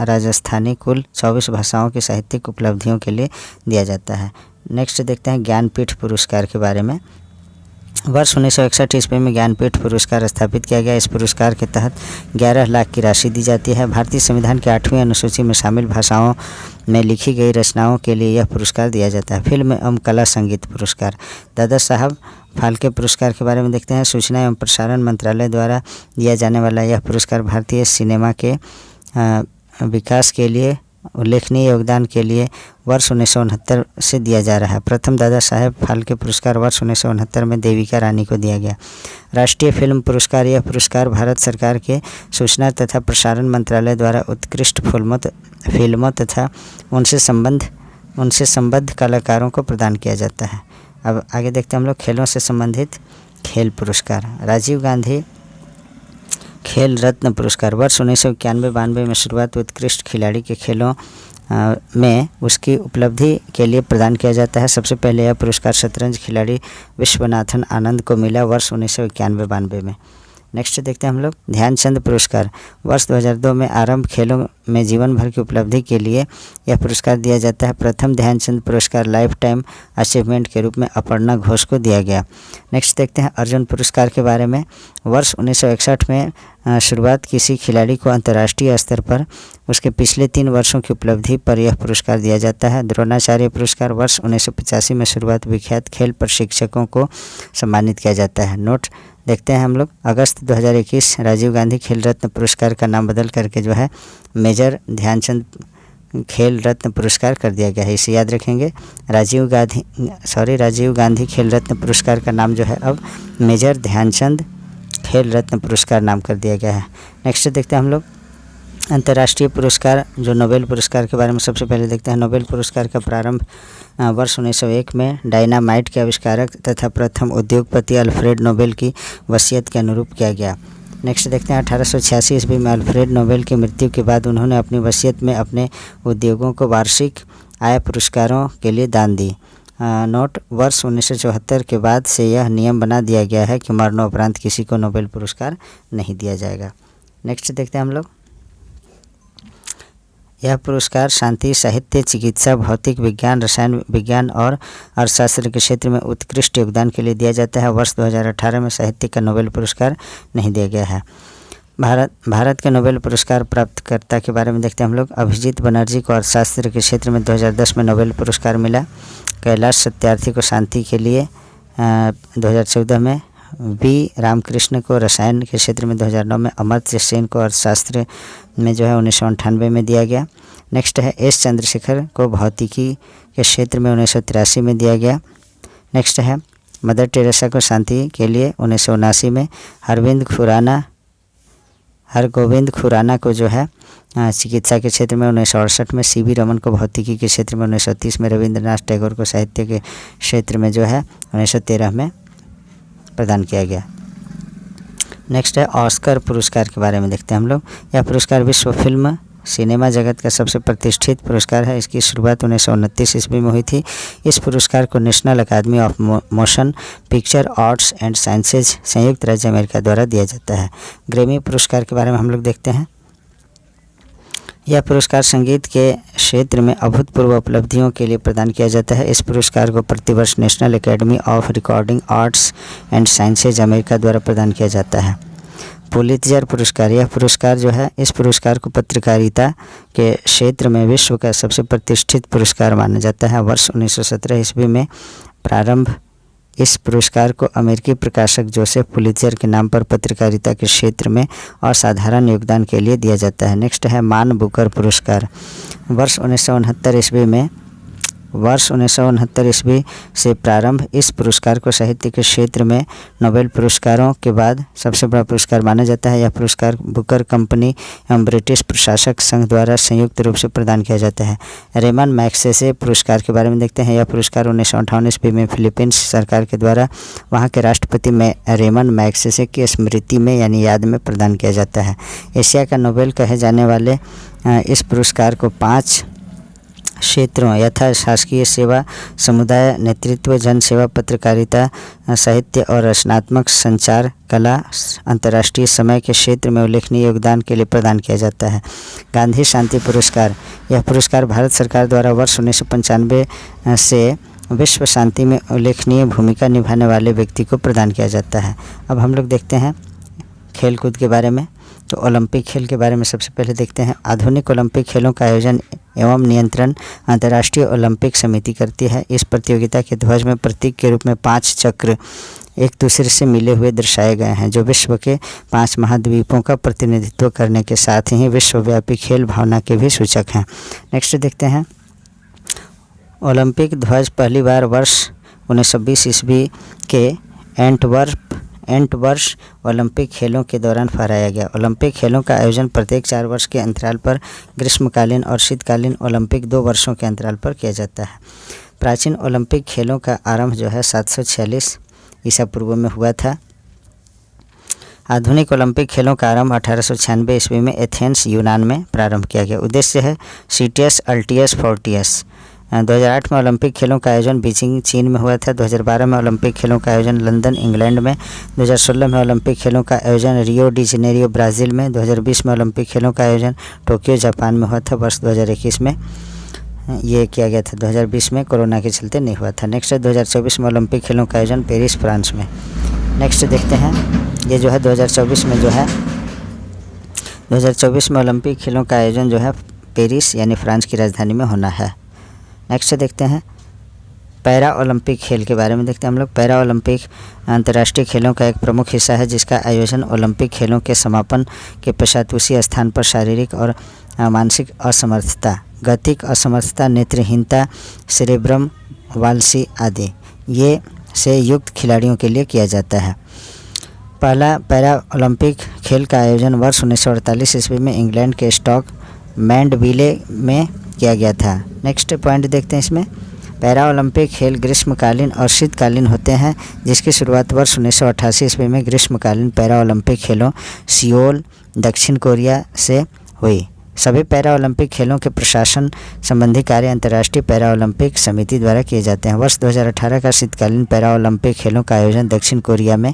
A: राजस्थानी कुल 24 भाषाओं की साहित्यिक उपलब्धियों के लिए दिया जाता है। नेक्स्ट देखते हैं ज्ञानपीठ पुरस्कार के बारे में। वर्ष 1961 ईस्वी में ज्ञानपीठ पुरस्कार स्थापित किया गया। इस पुरस्कार के तहत 11 लाख की राशि दी जाती है। भारतीय संविधान की 8वीं अनुसूची में शामिल भाषाओं में लिखी गई रचनाओं के लिए यह पुरस्कार दिया जाता है। फिल्म एवं कला संगीत पुरस्कार। दादा साहब फाल्के पुरस्कार के बारे में देखते हैं। सूचना एवं प्रसारण मंत्रालय द्वारा दिया जाने वाला यह पुरस्कार भारतीय सिनेमा के विकास के लिए उल्लेखनीय योगदान के लिए वर्ष 1969 से दिया जा रहा है। प्रथम दादा साहेब फाल्के पुरस्कार वर्ष 1969 में देविका रानी को दिया गया। राष्ट्रीय फिल्म पुरस्कार। यह पुरस्कार भारत सरकार के सूचना तथा प्रसारण मंत्रालय द्वारा उत्कृष्ट फिल्मों तथा उनसे संबद्ध कलाकारों को प्रदान किया जाता है। अब आगे देखते हैं हम लोग खेलों से संबंधित खेल पुरस्कार। राजीव गांधी खेल रत्न पुरस्कार वर्ष 1991-92 में शुरुआत उत्कृष्ट खिलाड़ी के खेलों में उसकी उपलब्धि के लिए प्रदान किया जाता है। सबसे पहले यह पुरस्कार शतरंज खिलाड़ी विश्वनाथन आनंद को मिला वर्ष 1991-92 में। नेक्स्ट देखते हैं हम लोग ध्यानचंद पुरस्कार। वर्ष 2002 में आरंभ खेलों में जीवन भर की उपलब्धि के लिए यह पुरस्कार दिया जाता है। प्रथम ध्यानचंद पुरस्कार लाइफ टाइम अचीवमेंट के रूप में अपर्णा घोष को दिया गया। नेक्स्ट देखते हैं अर्जुन पुरस्कार के बारे में। वर्ष 1961 में शुरुआत किसी खिलाड़ी को अंतर्राष्ट्रीय स्तर पर उसके पिछले 3 वर्षों की उपलब्धि पर यह पुरस्कार दिया जाता है। द्रोणाचार्य पुरस्कार वर्ष 1985 में शुरुआत विख्यात खेल प्रशिक्षकों को सम्मानित किया जाता है। नोट देखते हैं हम लोग अगस्त 2021 राजीव गांधी खेल रत्न पुरस्कार का नाम बदल करके जो है मेजर ध्यानचंद खेल रत्न पुरस्कार कर दिया गया है। इसे याद रखेंगे। राजीव गांधी खेल रत्न पुरस्कार का नाम जो है अब मेजर ध्यानचंद खेल रत्न पुरस्कार नाम कर दिया गया है। नेक्स्ट देखते हैं हम लोग अंतर्राष्ट्रीय पुरस्कार जो नोबेल पुरस्कार के बारे में। सबसे पहले देखते हैं नोबेल पुरस्कार का प्रारंभ वर्ष 1901 में डायनामाइट के आविष्कारक तथा प्रथम उद्योगपति अल्फ्रेड नोबेल की वसीयत के अनुरूप किया गया। नेक्स्ट देखते हैं 1886 ईस्वी में अल्फ्रेड नोबेल की मृत्यु के बाद उन्होंने अपनी वसीयत में अपने उद्योगों को वार्षिक आय पुरस्कारों के लिए दान दी। नोट वर्ष 1974 के बाद से यह नियम बना दिया गया है कि मरणोपरांत किसी को नोबेल पुरस्कार नहीं दिया जाएगा। नेक्स्ट देखते हैं हम लोग यह पुरस्कार शांति, साहित्य, चिकित्सा, भौतिक विज्ञान, रसायन विज्ञान और अर्थशास्त्र के क्षेत्र में उत्कृष्ट योगदान के लिए दिया जाता है। वर्ष 2018 में साहित्य का नोबेल पुरस्कार नहीं दिया गया है। भारत के नोबेल पुरस्कार प्राप्तकर्ता के बारे में देखते हैं हम लोग। अभिजीत बनर्जी को अर्थशास्त्र के क्षेत्र में 2010 में नोबेल पुरस्कार मिला। कैलाश सत्यार्थी को शांति के लिए 2014 में, वी रामकृष्ण को रसायन के क्षेत्र में 2009 में, अमर्त्य सेन को अर्थशास्त्र में जो है 1998 में दिया गया। नेक्स्ट है एस चंद्रशेखर को भौतिकी के क्षेत्र में 1983 में दिया गया। नेक्स्ट है मदर टेरेसा को शांति के लिए 1979 में, हरगोविंद खुराना को जो है चिकित्सा के क्षेत्र में 1968 में, सीवी रमन को भौतिकी के क्षेत्र में 1930 में, रविंद्रनाथ टैगोर को साहित्य के क्षेत्र में जो है 1913 में प्रदान किया गया। नेक्स्ट है ऑस्कर पुरस्कार के बारे में देखते हैं हम लोग। यह पुरस्कार विश्व फिल्म सिनेमा जगत का सबसे प्रतिष्ठित पुरस्कार है। इसकी शुरुआत 1929 ईस्वी में हुई थी। इस पुरस्कार को National Academy of Motion Picture Arts and Sciences संयुक्त राज्य अमेरिका द्वारा दिया जाता है। ग्रैमी पुरस्कार के बारे में हम लोग देखते हैं। यह पुरस्कार संगीत के क्षेत्र में अभूतपूर्व उपलब्धियों के लिए प्रदान किया जाता है। इस पुरस्कार को प्रतिवर्ष national academy of recording arts and sciences America द्वारा प्रदान किया जाता है। पुलित्जर पुरस्कार, यह पुरस्कार जो है, इस पुरस्कार को पत्रकारिता के क्षेत्र में विश्व का सबसे प्रतिष्ठित पुरस्कार माना जाता है। वर्ष 1917 ईस्वी में प्रारंभ इस पुरस्कार को अमेरिकी प्रकाशक जोसेफ पुलित्जर के नाम पर पत्रकारिता के क्षेत्र में असाधारण योगदान के लिए दिया जाता है। नेक्स्ट है मान बुकर पुरस्कार। वर्ष 1969 ईस्वी से प्रारंभ इस पुरस्कार को साहित्य के क्षेत्र में नोबेल पुरस्कारों के बाद सबसे बड़ा पुरस्कार माना जाता है। यह पुरस्कार बुकर कंपनी एवं ब्रिटिश प्रशासक संघ द्वारा संयुक्त रूप से प्रदान किया जाता है। रेमन मैग्सेसे पुरस्कार के बारे में देखते हैं। यह पुरस्कार 1958 ईस्वी में फिलीपींस सरकार के द्वारा वहाँ के राष्ट्रपति में रेमन मैग्सेसे की स्मृति में यानी याद में प्रदान किया जाता है। एशिया का नोबेल कहे जाने वाले इस पुरस्कार को 5 क्षेत्रों यथा शासकीय सेवा, समुदाय नेतृत्व, जन सेवा, पत्रकारिता, साहित्य और रचनात्मक संचार, कला, अंतर्राष्ट्रीय समय के क्षेत्र में उल्लेखनीय योगदान के लिए प्रदान किया जाता है। गांधी शांति पुरस्कार, यह पुरस्कार भारत सरकार द्वारा वर्ष 1995 से विश्व शांति में उल्लेखनीय भूमिका निभाने वाले व्यक्ति को प्रदान किया जाता है। अब हम लोग देखते हैं खेल कूद के बारे में। तो ओलंपिक खेल के बारे में सबसे पहले देखते हैं। आधुनिक ओलंपिक खेलों का आयोजन एवं नियंत्रण अंतर्राष्ट्रीय ओलंपिक समिति करती है। इस प्रतियोगिता के ध्वज में प्रतीक के रूप में 5 चक्र एक दूसरे से मिले हुए दर्शाए गए हैं, जो विश्व के 5 महाद्वीपों का प्रतिनिधित्व करने के साथ ही विश्वव्यापी खेल भावना के भी सूचक हैं। नेक्स्ट देखते हैं। ओलंपिक ध्वज पहली बार वर्ष 1920 ईस्वी के एंटवर्प ओलंपिक खेलों के दौरान फहराया गया। ओलंपिक खेलों का आयोजन प्रत्येक 4 वर्ष के अंतराल पर ग्रीष्मकालीन और शीतकालीन ओलंपिक 2 वर्षों के अंतराल पर किया जाता है। प्राचीन ओलंपिक खेलों का आरंभ जो है 746 ईसा पूर्व में हुआ था। आधुनिक ओलंपिक खेलों का आरंभ 1896 ईस्वी में एथेंस यूनान में प्रारंभ किया गया। उद्देश्य है सीटियस अल्टियस फोर्टियस। 2008 में ओलंपिक खेलों का आयोजन बीजिंग चीन में हुआ था। 2012 में ओलंपिक खेलों का आयोजन लंदन इंग्लैंड में। 2016 में ओलंपिक खेलों का आयोजन रियो डी जेनेरियो ब्राज़ील में। 2020 में ओलंपिक खेलों का आयोजन टोक्यो जापान में हुआ था। वर्ष 2021 में ये किया गया था। 2020 में कोरोना के चलते नहीं हुआ था। नेक्स्ट है 2024 में ओलंपिक खेलों का आयोजन पेरिस फ्रांस में। नेक्स्ट देखते हैं, ये जो है 2024 में जो है 2024 में ओलंपिक खेलों का आयोजन जो है पेरिस यानी फ्रांस की राजधानी में होना है। नेक्स्ट देखते हैं पैरा ओलंपिक खेल के बारे में देखते हैं हम लोग। पैरा ओलंपिक अंतर्राष्ट्रीय खेलों का एक प्रमुख हिस्सा है, जिसका आयोजन ओलंपिक खेलों के समापन के पश्चात उसी स्थान पर शारीरिक और मानसिक असमर्थता, गतिक असमर्थता, नेत्रहीनता, सेरेब्रम वाल्सी आदि ये से युक्त खिलाड़ियों के लिए किया जाता है। पहला पैरा ओलंपिक खेल का आयोजन वर्ष 1948 ईस्वी में इंग्लैंड के स्टॉक मैंडविले में किया गया था। नेक्स्ट पॉइंट देखते हैं इसमें। पैरा ओलंपिक खेल ग्रीष्मकालीन और शीतकालीन होते हैं, जिसकी शुरुआत वर्ष 1988 ईस्वी में ग्रीष्मकालीन पैरा ओलंपिक खेलों सियोल दक्षिण कोरिया से हुई। सभी पैरा ओलंपिक खेलों के प्रशासन संबंधी कार्य अंतर्राष्ट्रीय पैरा ओलंपिक समिति द्वारा किए जाते हैं। वर्ष 2018 का शीतकालीन पैरा ओलंपिक खेलों का आयोजन दक्षिण कोरिया में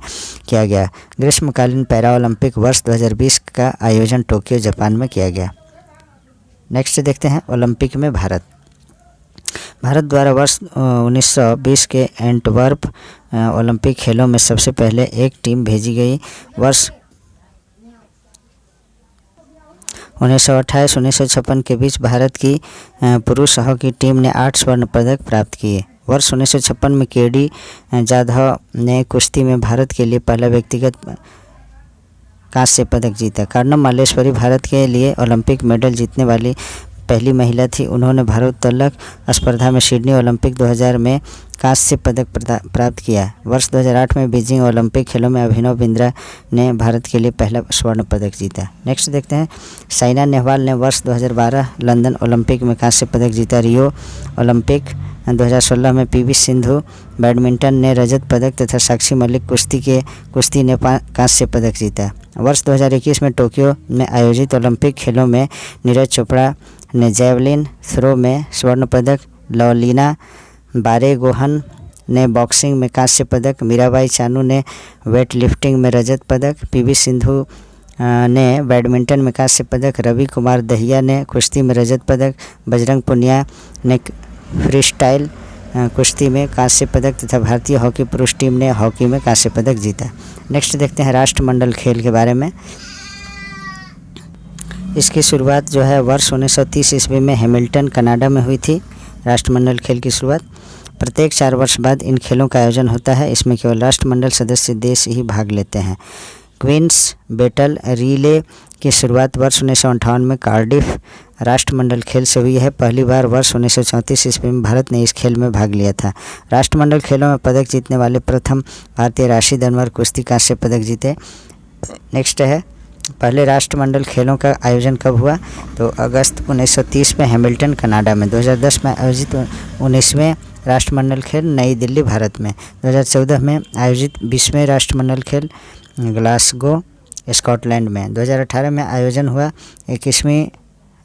A: किया गया। ग्रीष्मकालीन पैरा ओलंपिक वर्ष 2020 का आयोजन टोक्यो जापान में किया गया। नेक्स्ट देखते हैं ओलंपिक में भारत द्वारा वर्ष 1920 के एंटवर्प ओलंपिक खेलों में सबसे पहले एक टीम भेजी गई। वर्ष 1928-1956 के बीच भारत की पुरुष हॉकी टीम ने 8 स्वर्ण पदक प्राप्त किए। वर्ष 1956 में केडी जाधव ने कुश्ती में भारत के लिए पहला व्यक्तिगत कांस्य पदक जीता। कर्णम मालेश्वरी भारत के लिए ओलंपिक मेडल जीतने वाली पहली महिला थी। उन्होंने भारोत्तोलक स्पर्धा में सिडनी ओलंपिक 2000 में कांस्य पदक प्राप्त किया। वर्ष 2008 में बीजिंग ओलंपिक खेलों में अभिनव बिंद्रा ने भारत के लिए पहला स्वर्ण पदक जीता। नेक्स्ट देखते हैं साइना नेहवाल ने वर्ष 2012 लंदन ओलंपिक में कांस्य पदक जीता। रियो ओलंपिक 2016 में पीवी सिंधु बैडमिंटन ने रजत पदक तथा साक्षी मलिक कुश्ती ने कांस्य पदक जीता। वर्ष 2021 में टोक्यो में आयोजित ओलंपिक खेलों में नीरज चोपड़ा ने जैवलिन थ्रो में स्वर्ण पदक, लवलीना बारेगोहन ने बॉक्सिंग में कांस्य पदक, मीराबाई चानू ने वेट लिफ्टिंग में रजत पदक, पीवी सिंधु ने बैडमिंटन में कांस्य पदक, रवि कुमार दहिया ने कुश्ती में रजत पदक, बजरंग पुनिया ने फ्रीस्टाइल कुश्ती में कांस्य पदक तथा भारतीय हॉकी पुरुष टीम ने हॉकी में कांस्य पदक जीता। नेक्स्ट देखते हैं राष्ट्रमंडल खेल के बारे में। इसकी शुरुआत जो है वर्ष 1930 ईस्वी में हैमिल्टन कनाडा में हुई थी। राष्ट्रमंडल खेल की शुरुआत प्रत्येक 4 वर्ष बाद इन खेलों का आयोजन होता है। इसमें केवल राष्ट्रमंडल सदस्य देश ही भाग लेते हैं। क्वींस बैटल रिले की शुरुआत वर्ष 1958 में कार्डिफ राष्ट्रमंडल खेल से हुई है। पहली बार वर्ष 1934 ईस्वी में भारत ने इस खेल में भाग लिया था। राष्ट्रमंडल खेलों में पदक जीतने वाले प्रथम भारतीय राशि दनवर कुश्ती कांस्य पदक जीते। नेक्स्ट है पहले राष्ट्रमंडल खेलों का आयोजन कब हुआ, तो अगस्त 1930 में हैमिल्टन कनाडा में। 2010 में आयोजित 19वें राष्ट्रमंडल खेल नई दिल्ली भारत में। 2014 में आयोजित 20वें राष्ट्रमंडल खेल ग्लासगो स्कॉटलैंड में। 2018 में आयोजन हुआ 21वीं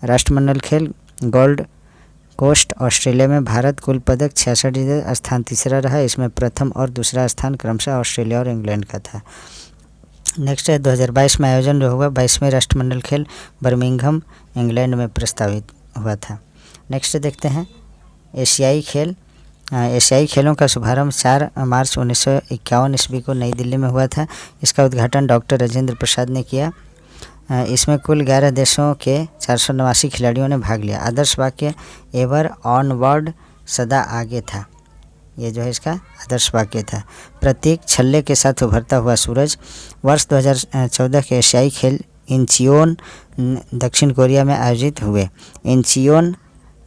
A: राष्ट्रमंडल खेल गोल्ड कोस्ट ऑस्ट्रेलिया में। भारत कुल पदक 66 जीते, स्थान तीसरा रहा। इसमें प्रथम और दूसरा स्थान क्रमशः ऑस्ट्रेलिया और इंग्लैंड का था। नेक्स्ट है 2022 में आयोजन जो हुआ 22वें राष्ट्रमंडल खेल बर्मिंघम इंग्लैंड में प्रस्तावित हुआ था। नेक्स्ट देखते हैं एशियाई खेल। एशियाई खेलों का शुभारंभ 4 मार्च 1951 ईस्वी को नई दिल्ली में हुआ था। इसका उद्घाटन डॉक्टर राजेंद्र प्रसाद ने किया। इसमें कुल 11 देशों के 489 खिलाड़ियों ने भाग लिया। आदर्श वाक्य एवर ऑनवर्ड सदा आगे था, ये जो है इसका आदर्श वाक्य था। प्रतीक छल्ले के साथ उभरता हुआ सूरज। वर्ष 2014 के एशियाई खेल इंचियोन दक्षिण कोरिया में आयोजित हुए। इंचियोन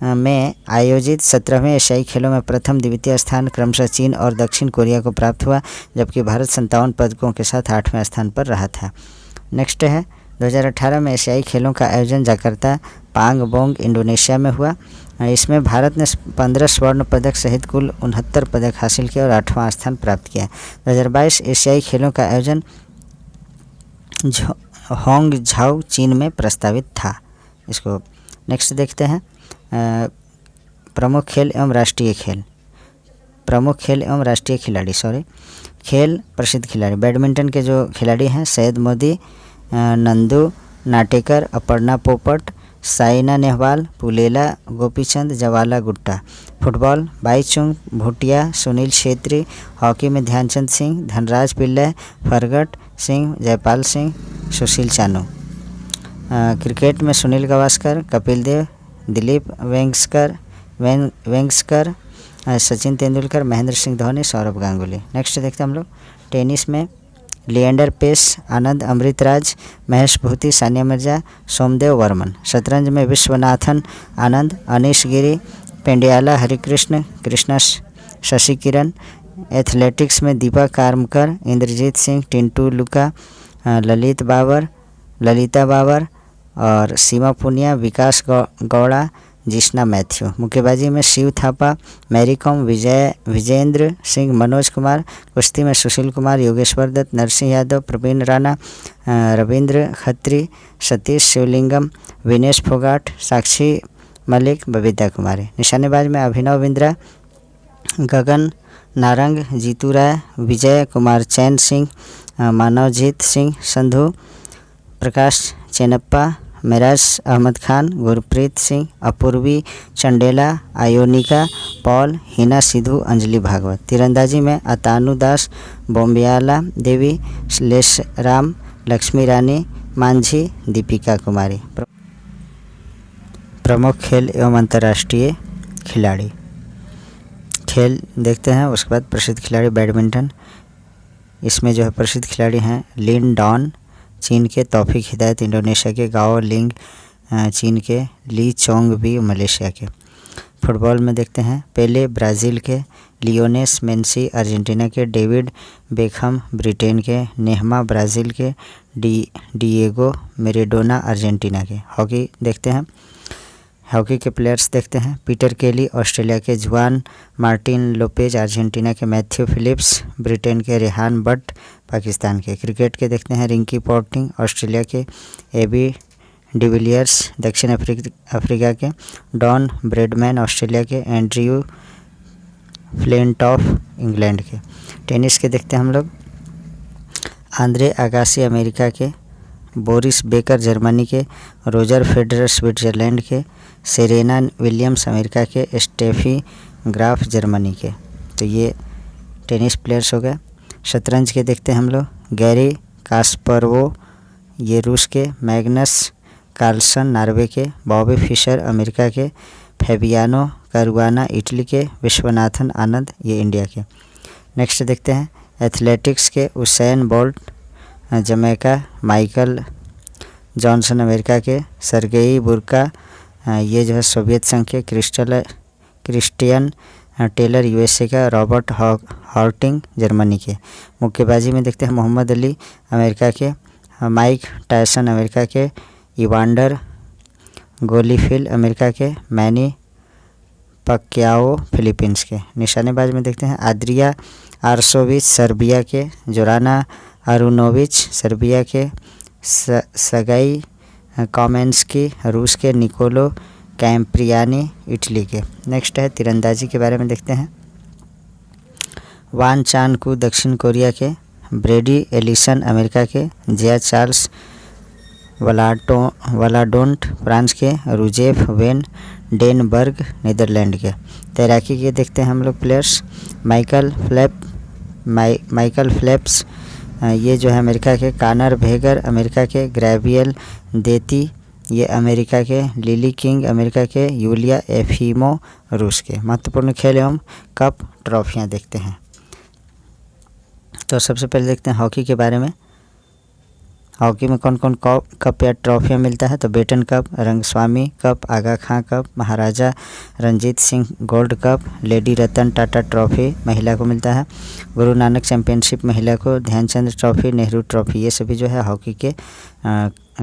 A: में आयोजित 17वें एशियाई खेलों में प्रथम द्वितीय स्थान क्रमशः चीन और दक्षिण कोरिया को प्राप्त हुआ, जबकि भारत 57 पदकों के साथ 8वें स्थान पर रहा था। नेक्स्ट है 2018 में एशियाई खेलों का आयोजन जकार्ता पांगबोंग इंडोनेशिया में हुआ। इसमें भारत ने 15 स्वर्ण पदक सहित कुल 69 पदक हासिल किए और 8वां स्थान प्राप्त किया। 2022 एशियाई खेलों का आयोजन होंगझाओ चीन में प्रस्तावित था। इसको नेक्स्ट देखते हैं प्रमुख खेल एवं राष्ट्रीय खेल। प्रमुख खेल एवं राष्ट्रीय खिलाड़ी खेल प्रसिद्ध खिलाड़ी बैडमिंटन के जो खिलाड़ी हैं सैयद मोदी, नंदू नाटेकर, अपर्णा पोपट, साइना नेहवाल, पुलेला गोपीचंद, जवाला गुट्टा। फुटबॉल बाईचुंग भूटिया, सुनील छेत्री। हॉकी में ध्यानचंद सिंह, धनराज पिल्लै, फरगट सिंह, जयपाल सिंह, सुशील चानू। क्रिकेट में सुनील गावस्कर, कपिल देव, दिलीप वेंगसकर, सचिन तेंदुलकर, महेंद्र सिंह धोनी, सौरभ गांगुली। नेक्स्ट देखते हैं हम लोग टेनिस में लिएंडर पेस, आनंद अमृतराज, महेश भूति, सानिया मिर्जा, सोमदेव वर्मन। शतरंज में विश्वनाथन आनंद, अनीश गिरी, पेंडियाला हरिकृष्ण, कृष्णा शशि किरण। एथलेटिक्स में दीपा कार्मकर, इंद्रजीत सिंह, टिंटू लुका, ललिता बाबर और सीमा पुनिया, विकास गौड़ा, जिष्णा मैथ्यू। मुक्केबाजी में शिव थापा, मैरी कॉम, विजेंद्र सिंह, मनोज कुमार। कुश्ती में सुशील कुमार, योगेश्वर दत्त, नरसिंह यादव, प्रवीण राणा, रविंद्र खत्री, सतीश शिवलिंगम, विनेश फोगाट, साक्षी मलिक, बबीता कुमारी। निशानेबाज में अभिनव बिंद्रा, गगन नारंग, जीतू राय, विजय कुमार चैन सिंह, मानवजीत सिंह संधू, प्रकाश चेनप्पा, मिराज अहमद खान, गुरप्रीत सिंह, अपूर्वी चंडेला, आयोनिका पॉल, हिना सिद्धू, अंजलि भागवत। तीरंदाजी में अतानु दास, बोम्बियाला देवी, लेशराम, लक्ष्मी रानी मांझी, दीपिका कुमारी। प्रमुख खेल एवं अंतर्राष्ट्रीय खिलाड़ी। खेल देखते हैं, उसके बाद प्रसिद्ध खिलाड़ी। बैडमिंटन, इसमें जो है प्रसिद्ध खिलाड़ी हैं लिन डॉन चीन के, तौफीक हिदायत इंडोनेशिया के, गाओ लिंग चीन के, ली चोंग बी मलेशिया के। फुटबॉल में देखते हैं पेले ब्राज़ील के, लियोनेस मेसी अर्जेंटीना के, डेविड बेकहम ब्रिटेन के, नेहमा ब्राज़ील के, डिएगो मैराडोना अर्जेंटीना के। हॉकी देखते हैं, हॉकी के प्लेयर्स देखते हैं पीटर केली ऑस्ट्रेलिया के, जुआन मार्टिन लोपेज अर्जेंटीना के, मैथ्यू फिलिप्स ब्रिटेन के, रेहान बट पाकिस्तान के। क्रिकेट के देखते हैं रिंकी पॉन्टिंग ऑस्ट्रेलिया के, एबी डिविलियर्स दक्षिण अफ्रीका के, डॉन ब्रेडमैन ऑस्ट्रेलिया के, एंड्रयू फ्लिंटॉफ इंग्लैंड के। टेनिस के देखते हैं हम लोग आंद्रे अगासी अमेरिका के, बोरिस बेकर जर्मनी के, रोजर फेडरर स्विट्जरलैंड के, सेरेना विलियम्स अमेरिका के, स्टेफी ग्राफ जर्मनी के। तो ये टेनिस प्लेयर्स हो गए। शतरंज के देखते हैं हम लोग गैरी कास्परोव ये रूस के, मैग्नस कार्लसन नॉर्वे के, बॉबी फिशर अमेरिका के, फेबियानो करुआना इटली के, विश्वनाथन आनंद ये इंडिया के। नेक्स्ट देखते हैं एथलेटिक्स के Usain bolt Jamaica, Michael Johnson America के, सरगेई बुर्का ये जो है सोवियत संघ के, क्रिस्टियन टेलर यूएसए का, रॉबर्ट हॉर्टिंग जर्मनी के। मुक्केबाजी में देखते हैं मोहम्मद अली अमेरिका के, माइक टायसन अमेरिका के, इवांडर गोलीफिल अमेरिका के, मैनी पक्याओ फिलीपींस के। निशानेबाज में देखते हैं आद्रिया आर्सोविच सर्बिया के, जोराना अरुनोविच सर्बिया के, सगाई कॉमेंस्की रूस के, निकोलो कैम्प्रियानी इटली के। नेक्स्ट है तीरंदाजी के बारे में देखते हैं वान चान कू दक्षिण कोरिया के, ब्रेडी एलिसन अमेरिका के, जिया चार्ल्स वलाडोंट फ्रांस के, रुजेफ वेन डेनबर्ग नीदरलैंड के। तैराकी के देखते हैं हम लोग प्लेयर्स माइकल फ्लेप्स ये जो है अमेरिका के, कानर भेगर अमेरिका के, ग्रेवियल देती ये अमेरिका के, लिली किंग अमेरिका के, यूलिया एफिमो रूस के। महत्वपूर्ण खेल एवं कप ट्रॉफियाँ देखते हैं। तो सबसे पहले देखते हैं हॉकी के बारे में। हॉकी में कौन कौन कप या ट्रॉफियाँ मिलता है, तो Beighton cup, Rangaswamy cup, Aga Khan cup, Maharaja Ranjit Singh gold cup, lady Ratan Tata trophy महिला को मिलता है, गुरु नानक चैम्पियनशिप महिला को, ध्यानचंद ट्रॉफी, नेहरू ट्रॉफी ये सभी जो है हॉकी के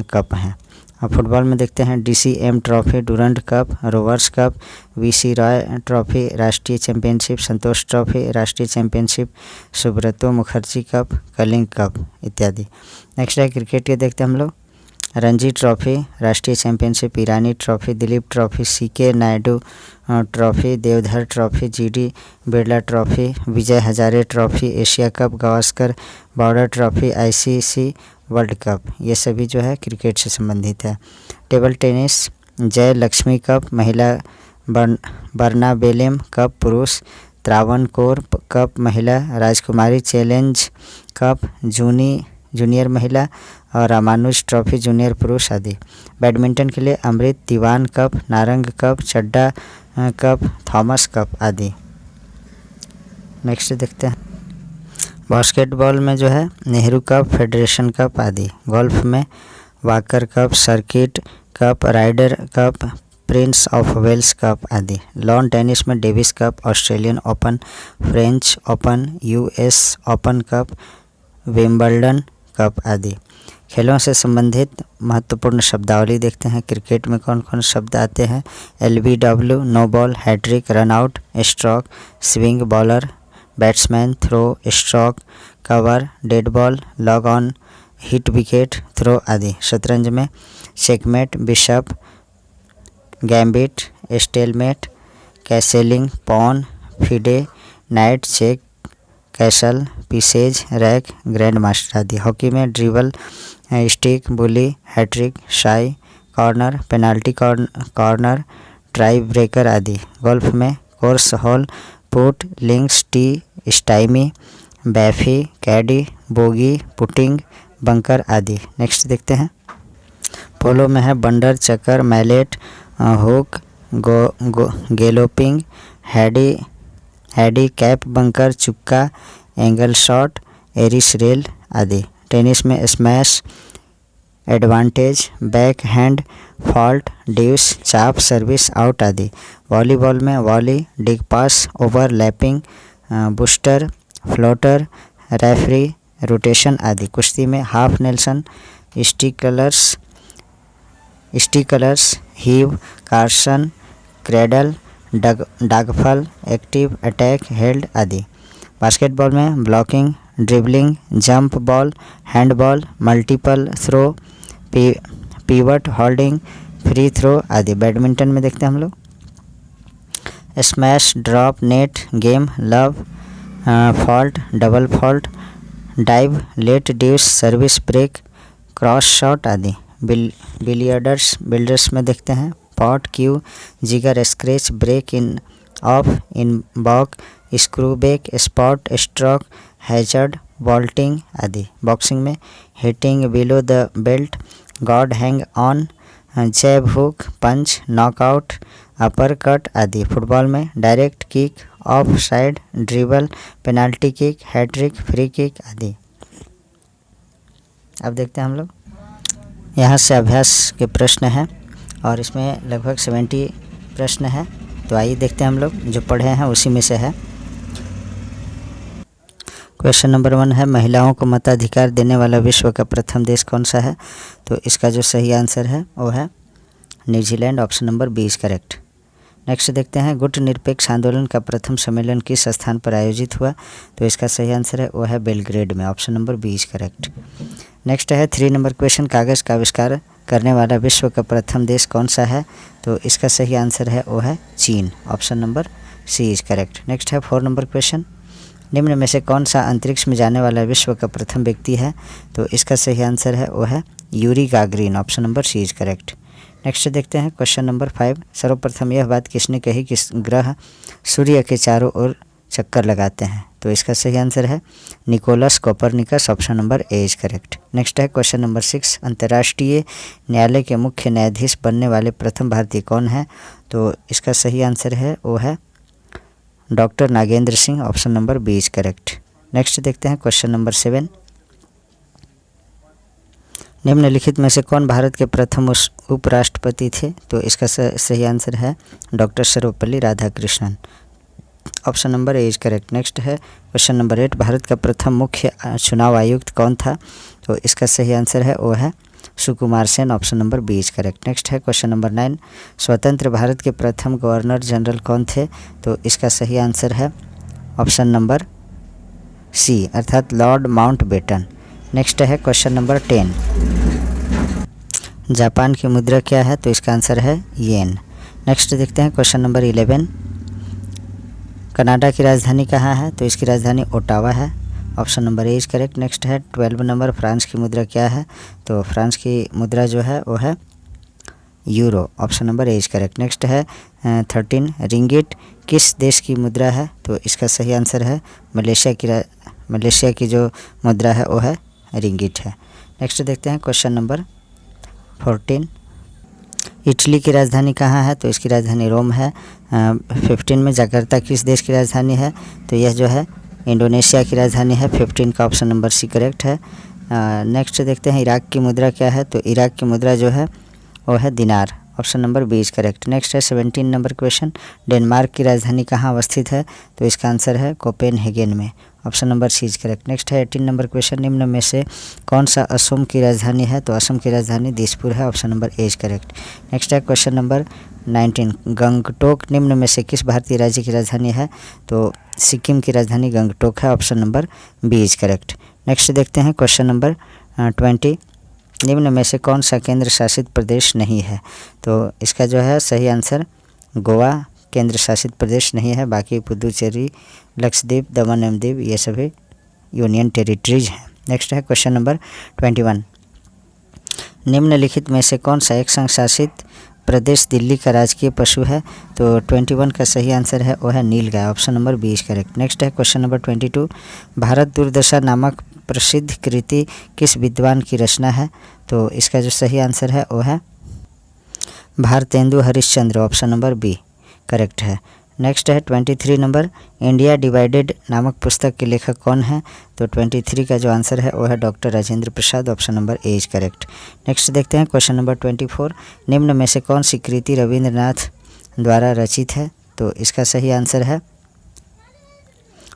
A: कप हैं। और फुटबॉल में देखते हैं DCM trophy, Durand cup, Rovers cup, VC Roy trophy, राष्ट्रीय चैंपियनशिप, संतोष ट्रॉफी, राष्ट्रीय championship, Subroto Mukherjee cup, Kalinga cup इत्यादि। नेक्स्ट है क्रिकेट के देखते हैं हम लोग रणजी ट्रॉफी, राष्ट्रीय championship, Irani trophy, Dilip trophy, CK Naidu trophy, Deodhar trophy, GD Birla trophy, Vijay Hazare trophy, Asia cup, Gavaskar Border trophy, ICC world cup ये सभी जो है क्रिकेट से संबंधित है। टेबल टेनिस जय लक्ष्मी कप महिला, बर्नाबेलेम कप पुरुष, त्रावणकोर कप महिला, राजकुमारी चैलेंज कप जूनियर महिला और रामानुज ट्रॉफी जूनियर पुरुष आदि। बैडमिंटन के लिए Amrit Diwan Cup, Narang Cup, Chadha Cup, Thomas Cup आदि। नेक्स्ट देखते हैं बास्केटबॉल में जो है नेहरू कप, फेडरेशन कप आदि। गोल्फ में Walker Cup, circuit Cup, Ryder Cup, Prince of Wales Cup आदि। लॉन टेनिस में Davis Cup, Australian Open, French Open, US Open Cup, Wimbledon Cup आदि। खेलों से संबंधित महत्वपूर्ण शब्दावली देखते हैं। क्रिकेट में कौन कौन शब्द आते हैं, LBW no ball, hat trick, run out, stroke, swing bowler, batsman, throw, stroke, cover, dead ball, long on, hit wicket, throw आदि। शतरंज में checkmate, bishop, gambit, stalemate, castling, pawn, FIDE, knight, check, castle, pieces, rack, grand master आदि। हॉकी में dribble, stick, bully, hat trick, shy, corner, penalty corner, tie breaker आदि। गोल्फ में course, hole, putt, links, tee, stymie, baffy, caddie, bogey, putting, bunker आदि। नेक्स्ट देखते हैं। पोलो में है bunder, chukker, mallet, hook, galloping, handicap, bunker, chukka, angle shot, एरिस रेल आदि। टेनिस में smash, advantage, back hand, fault, deuce, chop, service, out आदि। वॉलीबॉल में volley, dig pass, overlapping, booster, floater, referee, rotation आदि। कुश्ती में हाफ नेल्सन, स्टिकलर्स, हीव, कार्सन, cradle, dog fall, active, attack, held आदि। बास्केटबॉल में blocking, dribbling, jump ball, handball, multiple throw, pivot, holding, free throw आदि। बैडमिंटन में देखते हैं हम लोग smash, drop, net, game, love, fault, double fault, dive, let, deuce, service, break, cross shot आदि। बिलियर्ड्स में देखते हैं pot, cue, jigger, scratch, break in off, in baulk, screw back, spot, stroke, hazard, vaulting आदि। बॉक्सिंग में hitting below the belt, guard hang on, jab, hook, punch, knockout, upper cut आदि। फुटबॉल में direct kick, off side, dribble, penalty kick, hat trick, free kick आदि। अब देखते हैं हम लोग यहाँ से अभ्यास के प्रश्न हैं और इसमें लगभग 70 प्रश्न हैं। तो आइए देखते हैं हम लोग जो पढ़े हैं उसी में से है। क्वेश्चन नंबर 1 है महिलाओं को मताधिकार देने वाला विश्व का प्रथम देश कौन सा है? तो इसका जो सही आंसर है वो है New Zealand, option number B is correct. Next देखते हैं गुट निरपेक्ष आंदोलन का प्रथम सम्मेलन किस स्थान पर आयोजित हुआ? तो इसका सही आंसर है वो है बेलग्रेड में, option number B is correct. Next है 3 नंबर क्वेश्चन कागज़ का आविष्कार करने वाला विश्व का प्रथम देश कौन सा है? तो इसका सही आंसर है वो है चीन, option number C is correct. Next है 4 नंबर क्वेश्चन निम्न में से कौन सा अंतरिक्ष में जाने वाला विश्व का प्रथम व्यक्ति है? तो इसका सही आंसर है वो है Yuri Gagarin, option number C is correct. Next देखते हैं क्वेश्चन नंबर 5 सर्वप्रथम यह बात किसने कही कि ग्रह सूर्य के चारों ओर चक्कर लगाते हैं? तो इसका सही आंसर है Nicholas Copernicus, option number A is correct. Next है क्वेश्चन नंबर 6 अंतर्राष्ट्रीय न्यायालय के मुख्य न्यायाधीश बनने वाले प्रथम भारतीय कौन है? तो इसका सही आंसर है वो है doctor Nagendra Singh, option number B is correct. Next देखते हैं क्वेश्चन नंबर 7 निम्नलिखित में से कौन भारत के प्रथम उपराष्ट्रपति थे? तो इसका सही आंसर है doctor Sarvepalli Radhakrishnan, option number A is correct. Next है क्वेश्चन नंबर 8 भारत का प्रथम मुख्य चुनाव आयुक्त कौन था? तो इसका सही आंसर है वो है Sukumar Sen, option number B is correct. Next है क्वेश्चन नंबर 9 स्वतंत्र भारत के प्रथम गवर्नर जनरल कौन थे? तो इसका सही आंसर है ऑप्शन नंबर सी अर्थात लॉर्ड माउंटबेटन। नेक्स्ट है क्वेश्चन नंबर 10 जापान की मुद्रा क्या है? तो इसका आंसर है येन। नेक्स्ट देखते हैं क्वेश्चन नंबर 11 कनाडा की राजधानी कहाँ है? तो इसकी राजधानी ओटावा है, option number A is correct. Next है 12 नंबर फ्रांस की मुद्रा क्या है? तो फ्रांस की मुद्रा जो है वो है euro, option number A is correct. Next है 13 रिंगिट किस देश की मुद्रा है? तो इसका सही आंसर है मलेशिया की जो मुद्रा है वो है रिंगिट है। नेक्स्ट देखते हैं क्वेश्चन नंबर 14 इटली की राजधानी कहाँ है? तो इसकी राजधानी रोम है। 15 में जकार्ता किस देश की राजधानी है? तो यह जो है इंडोनेशिया की राजधानी है, 15 का ऑप्शन नंबर सी करेक्ट है। नेक्स्ट देखते हैं इराक की मुद्रा क्या है? तो इराक की मुद्रा जो है वो है दिनार, option number B is correct. Next है 17 नंबर क्वेश्चन डेनमार्क की राजधानी कहाँ अवस्थित है? तो इसका आंसर है कोपेनहेगन में, option number C is correct. Next है 18 नंबर क्वेश्चन निम्न में से कौन सा असम की राजधानी है? तो असम की राजधानी दिसपुर है, option number A is correct. Next है क्वेश्चन नंबर 19 गंगटोक निम्न में से किस भारतीय राज्य की राजधानी है? तो सिक्किम की राजधानी गंगटोक है, option number B is correct. Next देखते हैं क्वेश्चन नंबर 20 निम्न में से कौन सा केंद्र शासित प्रदेश नहीं है? तो इसका जो है सही आंसर गोवा केंद्र शासित प्रदेश नहीं है, बाकी पुदुचेरी, लक्षद्वीप, दमन एवं दीव ये सभी यूनियन टेरिटरीज हैं। नेक्स्ट है क्वेश्चन नंबर 21 निम्नलिखित में से कौन सा एक संघ शासित प्रदेश दिल्ली का राजकीय पशु है? तो 21 का सही आंसर है वो है नीलगाय, option number B is correct. Next है क्वेश्चन नंबर 22, भारत दुर्दशा नामक प्रसिद्ध कृति किस विद्वान की रचना है? तो इसका जो सही आंसर है वो है Bharatendu Harishchandra, option number B correct है। नेक्स्ट है 23 नंबर, इंडिया डिवाइडेड नामक पुस्तक के लेखक कौन है? तो 23 का जो आंसर है वो है doctor Rajendra Prasad, option number A is correct. Next देखते हैं क्वेश्चन नंबर 24, निम्न में से कौन सी कृति रविंद्रनाथ द्वारा रचित है? तो इसका सही आंसर है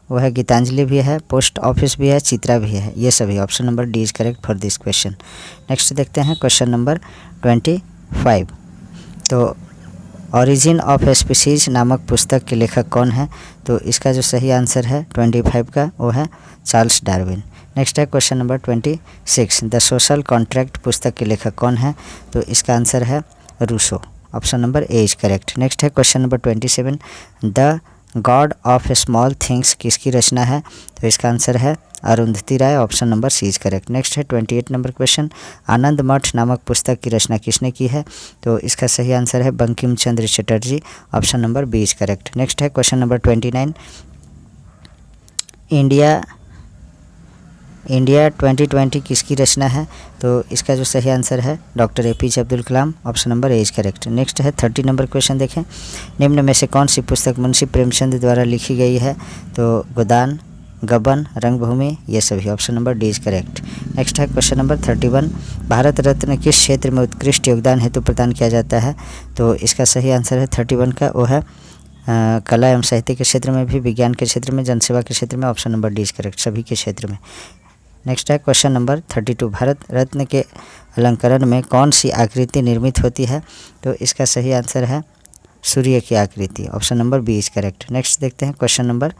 A: वो है गीतांजलि भी है, पोस्ट ऑफिस भी है, चित्रा भी है, ये सभी, option number D is correct for this question. Next देखते हैं क्वेश्चन नंबर 25, तो ओरिजिन ऑफ स्पीसीज नामक पुस्तक के लेखक कौन है? तो इसका जो सही आंसर है 25 का वो है चार्ल्स डार्विन। नेक्स्ट है question number 26, the social contract पुस्तक के लेखक कौन है? तो इसका आंसर है Rousseau, option number A is correct. Next है question number 27, the god of small things किसकी रचना है? तो इसका आंसर है Arundhati Roy, option number C is correct. Next है 28 नंबर क्वेश्चन, आनंद मठ नामक पुस्तक की रचना किसने की है? तो इसका सही आंसर है Bankim Chandra Chatterjee, option number B is correct. Next है क्वेश्चन नंबर 29, इंडिया 2020 किसकी रचना है? तो इसका जो सही आंसर है doctor APJ Abdul Kalam, option number A is correct. Next है 30 नंबर क्वेश्चन देखें, निम्न में से कौन सी पुस्तक मुंशी प्रेमचंद द्वारा लिखी गई है? तो गोदान, गबन, रंगभूमि, ये सभी, option number D is correct. Next है क्वेश्चन नंबर 31, भारत रत्न किस क्षेत्र में उत्कृष्ट योगदान हेतु प्रदान किया जाता है? तो इसका सही आंसर है 31 का वो है कला एवं साहित्य के क्षेत्र में भी, विज्ञान के क्षेत्र में, जनसेवा के क्षेत्र में, option number D is correct, सभी के क्षेत्र में। नेक्स्ट है क्वेश्चन नंबर 32, भारत रत्न के अलंकरण में कौन सी आकृति निर्मित होती है? तो इसका सही आंसर है सूर्य की आकृति, option number B is correct. Next देखते हैं क्वेश्चन नंबर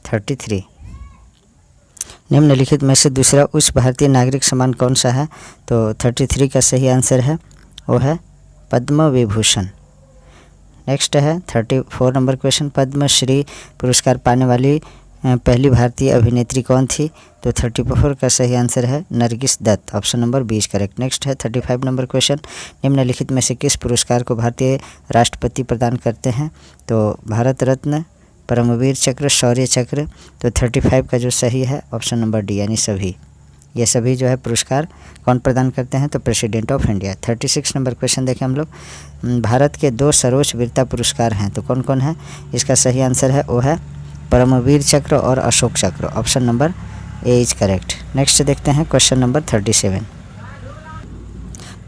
A: 33, निम्नलिखित में से दूसरा उच्च भारतीय नागरिक सम्मान कौन सा है? तो 33 का सही आंसर है वो है पद्म विभूषण। नेक्स्ट है 34 नंबर क्वेश्चन, पद्मश्री पुरस्कार पाने वाली पहली भारतीय अभिनेत्री कौन थी? तो 34 का सही आंसर है Nargis Dutt, option number B is correct. Next है 35 नंबर क्वेश्चन, निम्नलिखित में से किस पुरस्कार को भारतीय राष्ट्रपति प्रदान करते हैं? तो भारत रत्न, परमवीर चक्र, शौर्य चक्र। तो 35 का जो सही है ऑप्शन नंबर डी, यानी सभी, ये सभी जो है पुरस्कार कौन प्रदान करते हैं? तो president of India. 36 number question देखें हम लोग, भारत के 2 सर्वोच्च वीरता पुरस्कार हैं, तो कौन कौन है? इसका सही आंसर है वो है परमवीर चक्र और अशोक चक्र, option number A is correct. Next देखते हैं क्वेश्चन नंबर 37,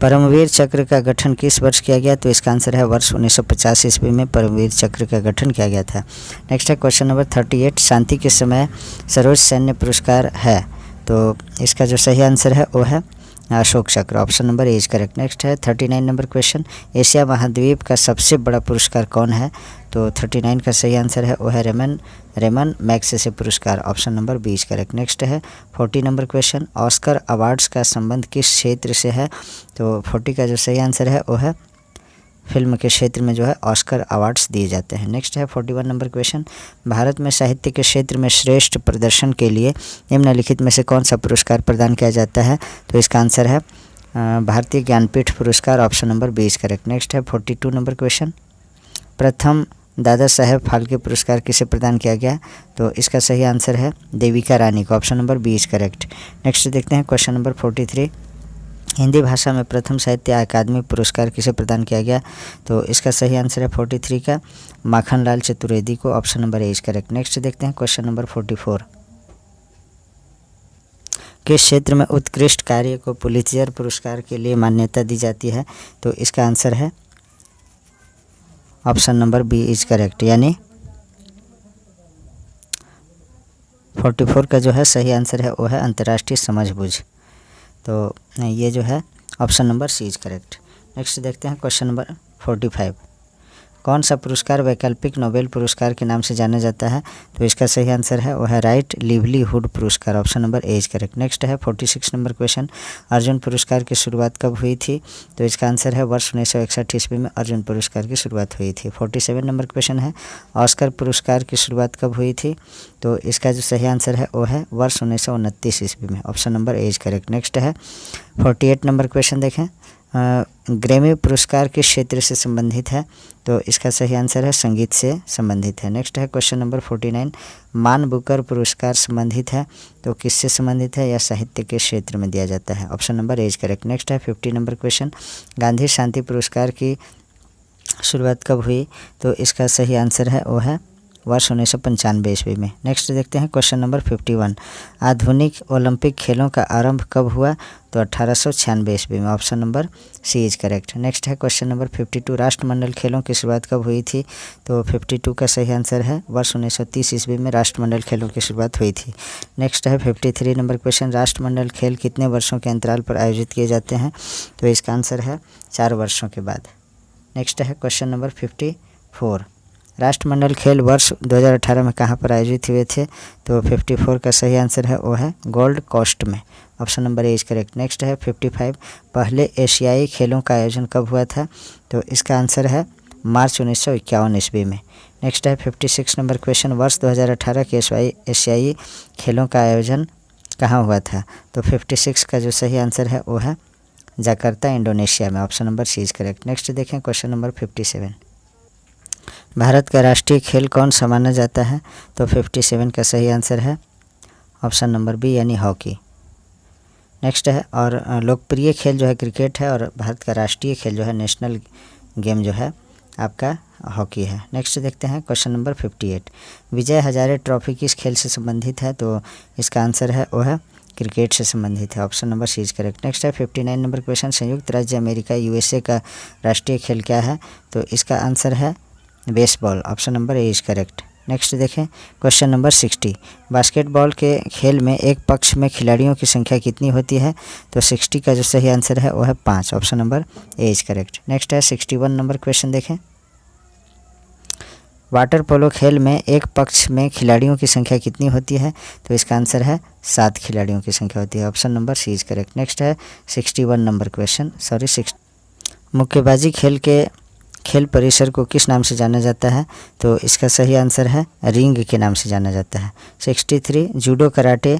A: परमवीर चक्र का गठन किस वर्ष किया गया? तो इसका आंसर है वर्ष 1950 ईस्वी में परमवीर चक्र का गठन किया गया था। नेक्स्ट है क्वेश्चन नंबर 38, शांति के समय सर्वोच्च सैन्य पुरस्कार है, तो इसका जो सही आंसर है वो है अशोक चक्र, option number A is correct. Next है 39 नंबर क्वेश्चन, एशिया महाद्वीप का सबसे बड़ा पुरस्कार कौन है? तो 39 का सही आंसर है वो है रेमन मैग्सेसे पुरस्कार, option number B is correct. Next है 40 नंबर क्वेश्चन, ऑस्कर अवार्ड्स का संबंध किस क्षेत्र से है? तो 40 का जो सही आंसर है वो है फिल्म के क्षेत्र में जो है ऑस्कर अवार्ड्स दिए जाते हैं। नेक्स्ट है 41 नंबर क्वेश्चन, भारत में साहित्य के क्षेत्र में श्रेष्ठ प्रदर्शन के लिए निम्नलिखित में से कौन सा पुरस्कार प्रदान किया जाता है? तो इसका आंसर है भारतीय ज्ञानपीठ पुरस्कार, option number B is correct. Next है 42 नंबर क्वेश्चन, प्रथम दादा साहेब फाल्के पुरस्कार किसे प्रदान किया गया? तो इसका सही आंसर है देविका रानी को, option number B is correct. Next देखते हैं क्वेश्चन नंबर 43, हिंदी भाषा में प्रथम साहित्य अकादमी पुरस्कार किसे प्रदान किया गया? तो इसका सही आंसर है 43 का माखनलाल चतुर्वेदी को, option number A is correct. Next देखते हैं क्वेश्चन नंबर 44, किस क्षेत्र में उत्कृष्ट कार्य को पुलित्जर पुरस्कार के लिए मान्यता दी जाती है? तो इसका आंसर है option number B is correct, यानी 44 का जो है सही आंसर है वो है अंतर्राष्ट्रीय समझबूझ, तो ये जो है option number C is correct. Next देखते हैं क्वेश्चन नंबर 45, कौन सा पुरस्कार वैकल्पिक नोबेल पुरस्कार के नाम से जाना जाता है? तो इसका सही आंसर है वो है राइट लिवलीहुड पुरस्कार, option number A is correct. Next है 46 नंबर क्वेश्चन, अर्जुन पुरस्कार की शुरुआत कब हुई थी? तो इसका आंसर है वर्ष 1961 ईस्वी में अर्जुन पुरस्कार की शुरुआत हुई थी। 47 नंबर क्वेश्चन है, ऑस्कर पुरस्कार की शुरुआत कब हुई थी? तो इसका जो सही आंसर है वो है वर्ष 1929 ईस्वी में, option number A is correct. Next है 48 नंबर क्वेश्चन देखें, ग्रैमी पुरस्कार किस क्षेत्र से संबंधित है? तो इसका सही आंसर है संगीत से संबंधित है। नेक्स्ट है क्वेश्चन नंबर 49, मान बुकर पुरस्कार संबंधित है तो किससे संबंधित है या साहित्य के क्षेत्र में दिया जाता है? Option number A is correct. Next है 50 नंबर क्वेश्चन, गांधी शांति पुरस्कार की शुरुआत कब हुई? तो इसका सही आंसर है वो है वर्ष 1995 ईस्वी में। नेक्स्ट देखते हैं क्वेश्चन नंबर 51, आधुनिक ओलंपिक खेलों का आरंभ कब हुआ? तो 1896 ईस्वी में, option number C is correct. Next है क्वेश्चन नंबर 52, राष्ट्रमंडल खेलों की शुरुआत कब हुई थी? तो 52 का सही आंसर है वर्ष 1930 ईस्वी में राष्ट्रमंडल खेलों की शुरुआत हुई थी। नेक्स्ट है 53 नंबर क्वेश्चन, राष्ट्रमंडल खेल कितने वर्षों के अंतराल पर आयोजित किए जाते हैं? तो इसका आंसर है 4 वर्षों के बाद। नेक्स्ट है क्वेश्चन नंबर 54, राष्ट्रमंडल खेल वर्ष 2018 में कहाँ पर आयोजित हुए थे? तो 54 का सही आंसर है वो है गोल्ड कोस्ट में, option number A is correct. Next है 55, पहले एशियाई खेलों का आयोजन कब हुआ था? तो इसका आंसर है मार्च 1951 ईस्वी में। नेक्स्ट है 56 नंबर क्वेश्चन, वर्ष 2018 के एशियाई खेलों का आयोजन कहाँ हुआ था? तो 56 का जो सही आंसर है वो है जकार्ता इंडोनेशिया में, option number C is correct. Next देखें क्वेश्चन नंबर 57, भारत का राष्ट्रीय खेल कौन सा माना जाता है? तो 57 का सही आंसर है ऑप्शन नंबर बी यानी हॉकी। नेक्स्ट है, और लोकप्रिय खेल जो है क्रिकेट है और भारत का राष्ट्रीय खेल जो है नेशनल गेम जो है आपका हॉकी है। नेक्स्ट देखते हैं क्वेश्चन नंबर 58, विजय हजारे ट्रॉफी किस खेल से संबंधित है? तो इसका आंसर है वो है क्रिकेट से संबंधित है, option number C is correct. Next है 59 नंबर क्वेश्चन, संयुक्त राज्य अमेरिका यूएसए का राष्ट्रीय खेल क्या है? तो इसका आंसर है baseball, option number A is correct. Next देखें क्वेश्चन नंबर 60, बास्केटबॉल के खेल में एक पक्ष में खिलाड़ियों की संख्या कितनी होती है? तो 60 का जो सही आंसर है वो है 5, option number A is correct. Next है 61 नंबर क्वेश्चन देखें, वाटर पोलो खेल में एक पक्ष में खिलाड़ियों की संख्या कितनी होती है? तो इसका आंसर है 7 खिलाड़ियों की संख्या होती है, option number C is correct. Next है 61 नंबर क्वेश्चन, मुक्केबाजी खेल के खेल परिसर को किस नाम से जाना जाता है? तो इसका सही आंसर है रिंग के नाम से जाना जाता है। 63, जूडो कराटे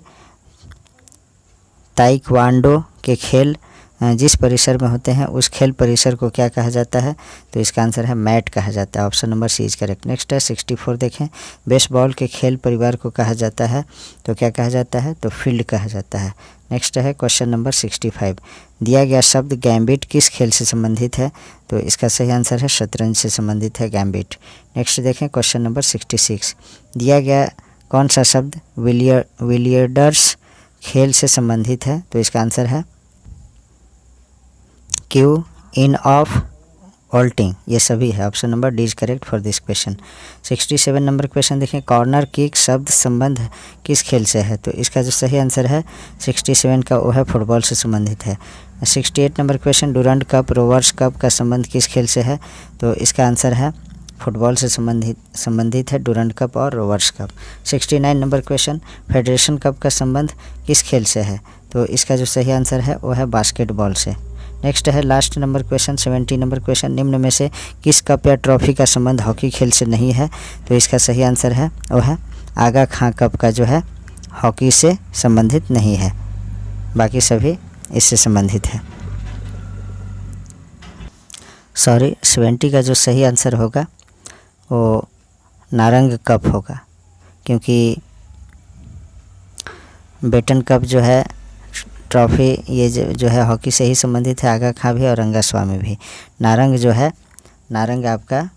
A: ताइक्वांडो के खेल जिस परिसर में होते हैं उस खेल परिसर को क्या कहा जाता है? तो इसका आंसर है मैट कहा जाता है, option number C is correct. Next है 64 देखें, बेसबॉल के खेल परिवार को कहा जाता है तो क्या कहा जाता है? तो फील्ड कहा जाता है। नेक्स्ट है क्वेश्चन नंबर 65, दिया गया शब्द गैम्बिट किस खेल से संबंधित है? तो इसका सही आंसर है शतरंज से संबंधित है गैम्बिट। नेक्स्ट देखें क्वेश्चन नंबर 66, दिया गया कौन सा शब्द बिलियर्ड्स खेल से संबंधित है? तो इसका आंसर है क्यू इन ऑफ ऑल्टिंग, ये सभी है, option number D is correct for this question. 67 number question देखें, कॉर्नर किक शब्द संबंध किस खेल से है? तो इसका जो सही आंसर है 67 का वो है फुटबॉल से संबंधित है। 68 number question, Durand Cup Rovers Cup का संबंध किस खेल से है? तो इसका आंसर है फुटबॉल से संबंधित है डुरंड कप और Rovers Cup. 69 number question, Federation Cup का संबंध किस खेल से है? तो इसका जो सही आंसर है वो है बास्केटबॉल से। नेक्स्ट है last number question 70 number question, निम्न में से किस कप या ट्रॉफी का संबंध हॉकी खेल से नहीं है? तो इसका सही आंसर है वो है आगा खां कप का जो है हॉकी से संबंधित नहीं है, बाकी सभी इससे संबंधित है। 70 का जो सही आंसर होगा वो नारंग कप होगा, क्योंकि बेटन कप जो है ट्रॉफी ये जो है हॉकी से ही संबंधित है, आगा खां भी और रंगास्वामी भी। नारंग जो है नारंग आपका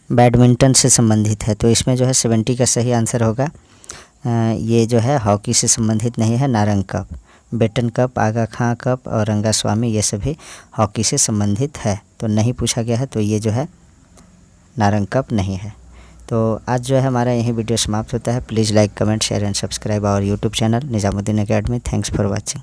A: बैडमिंटन से संबंधित है, तो इसमें जो है 70 का सही आंसर होगा ये जो है हॉकी से संबंधित नहीं है Narang cup. Batten cup, Aga Khan cup और रंगास्वामी ये सभी हॉकी से संबंधित है, तो नहीं पूछा गया है, तो ये जो है नारंग कप नहीं है। तो आज जो है हमारा यही वीडियो समाप्त होता है। Please like, comment, share and subscribe our YouTube channel Nizamuddin academy. Thanks for watching.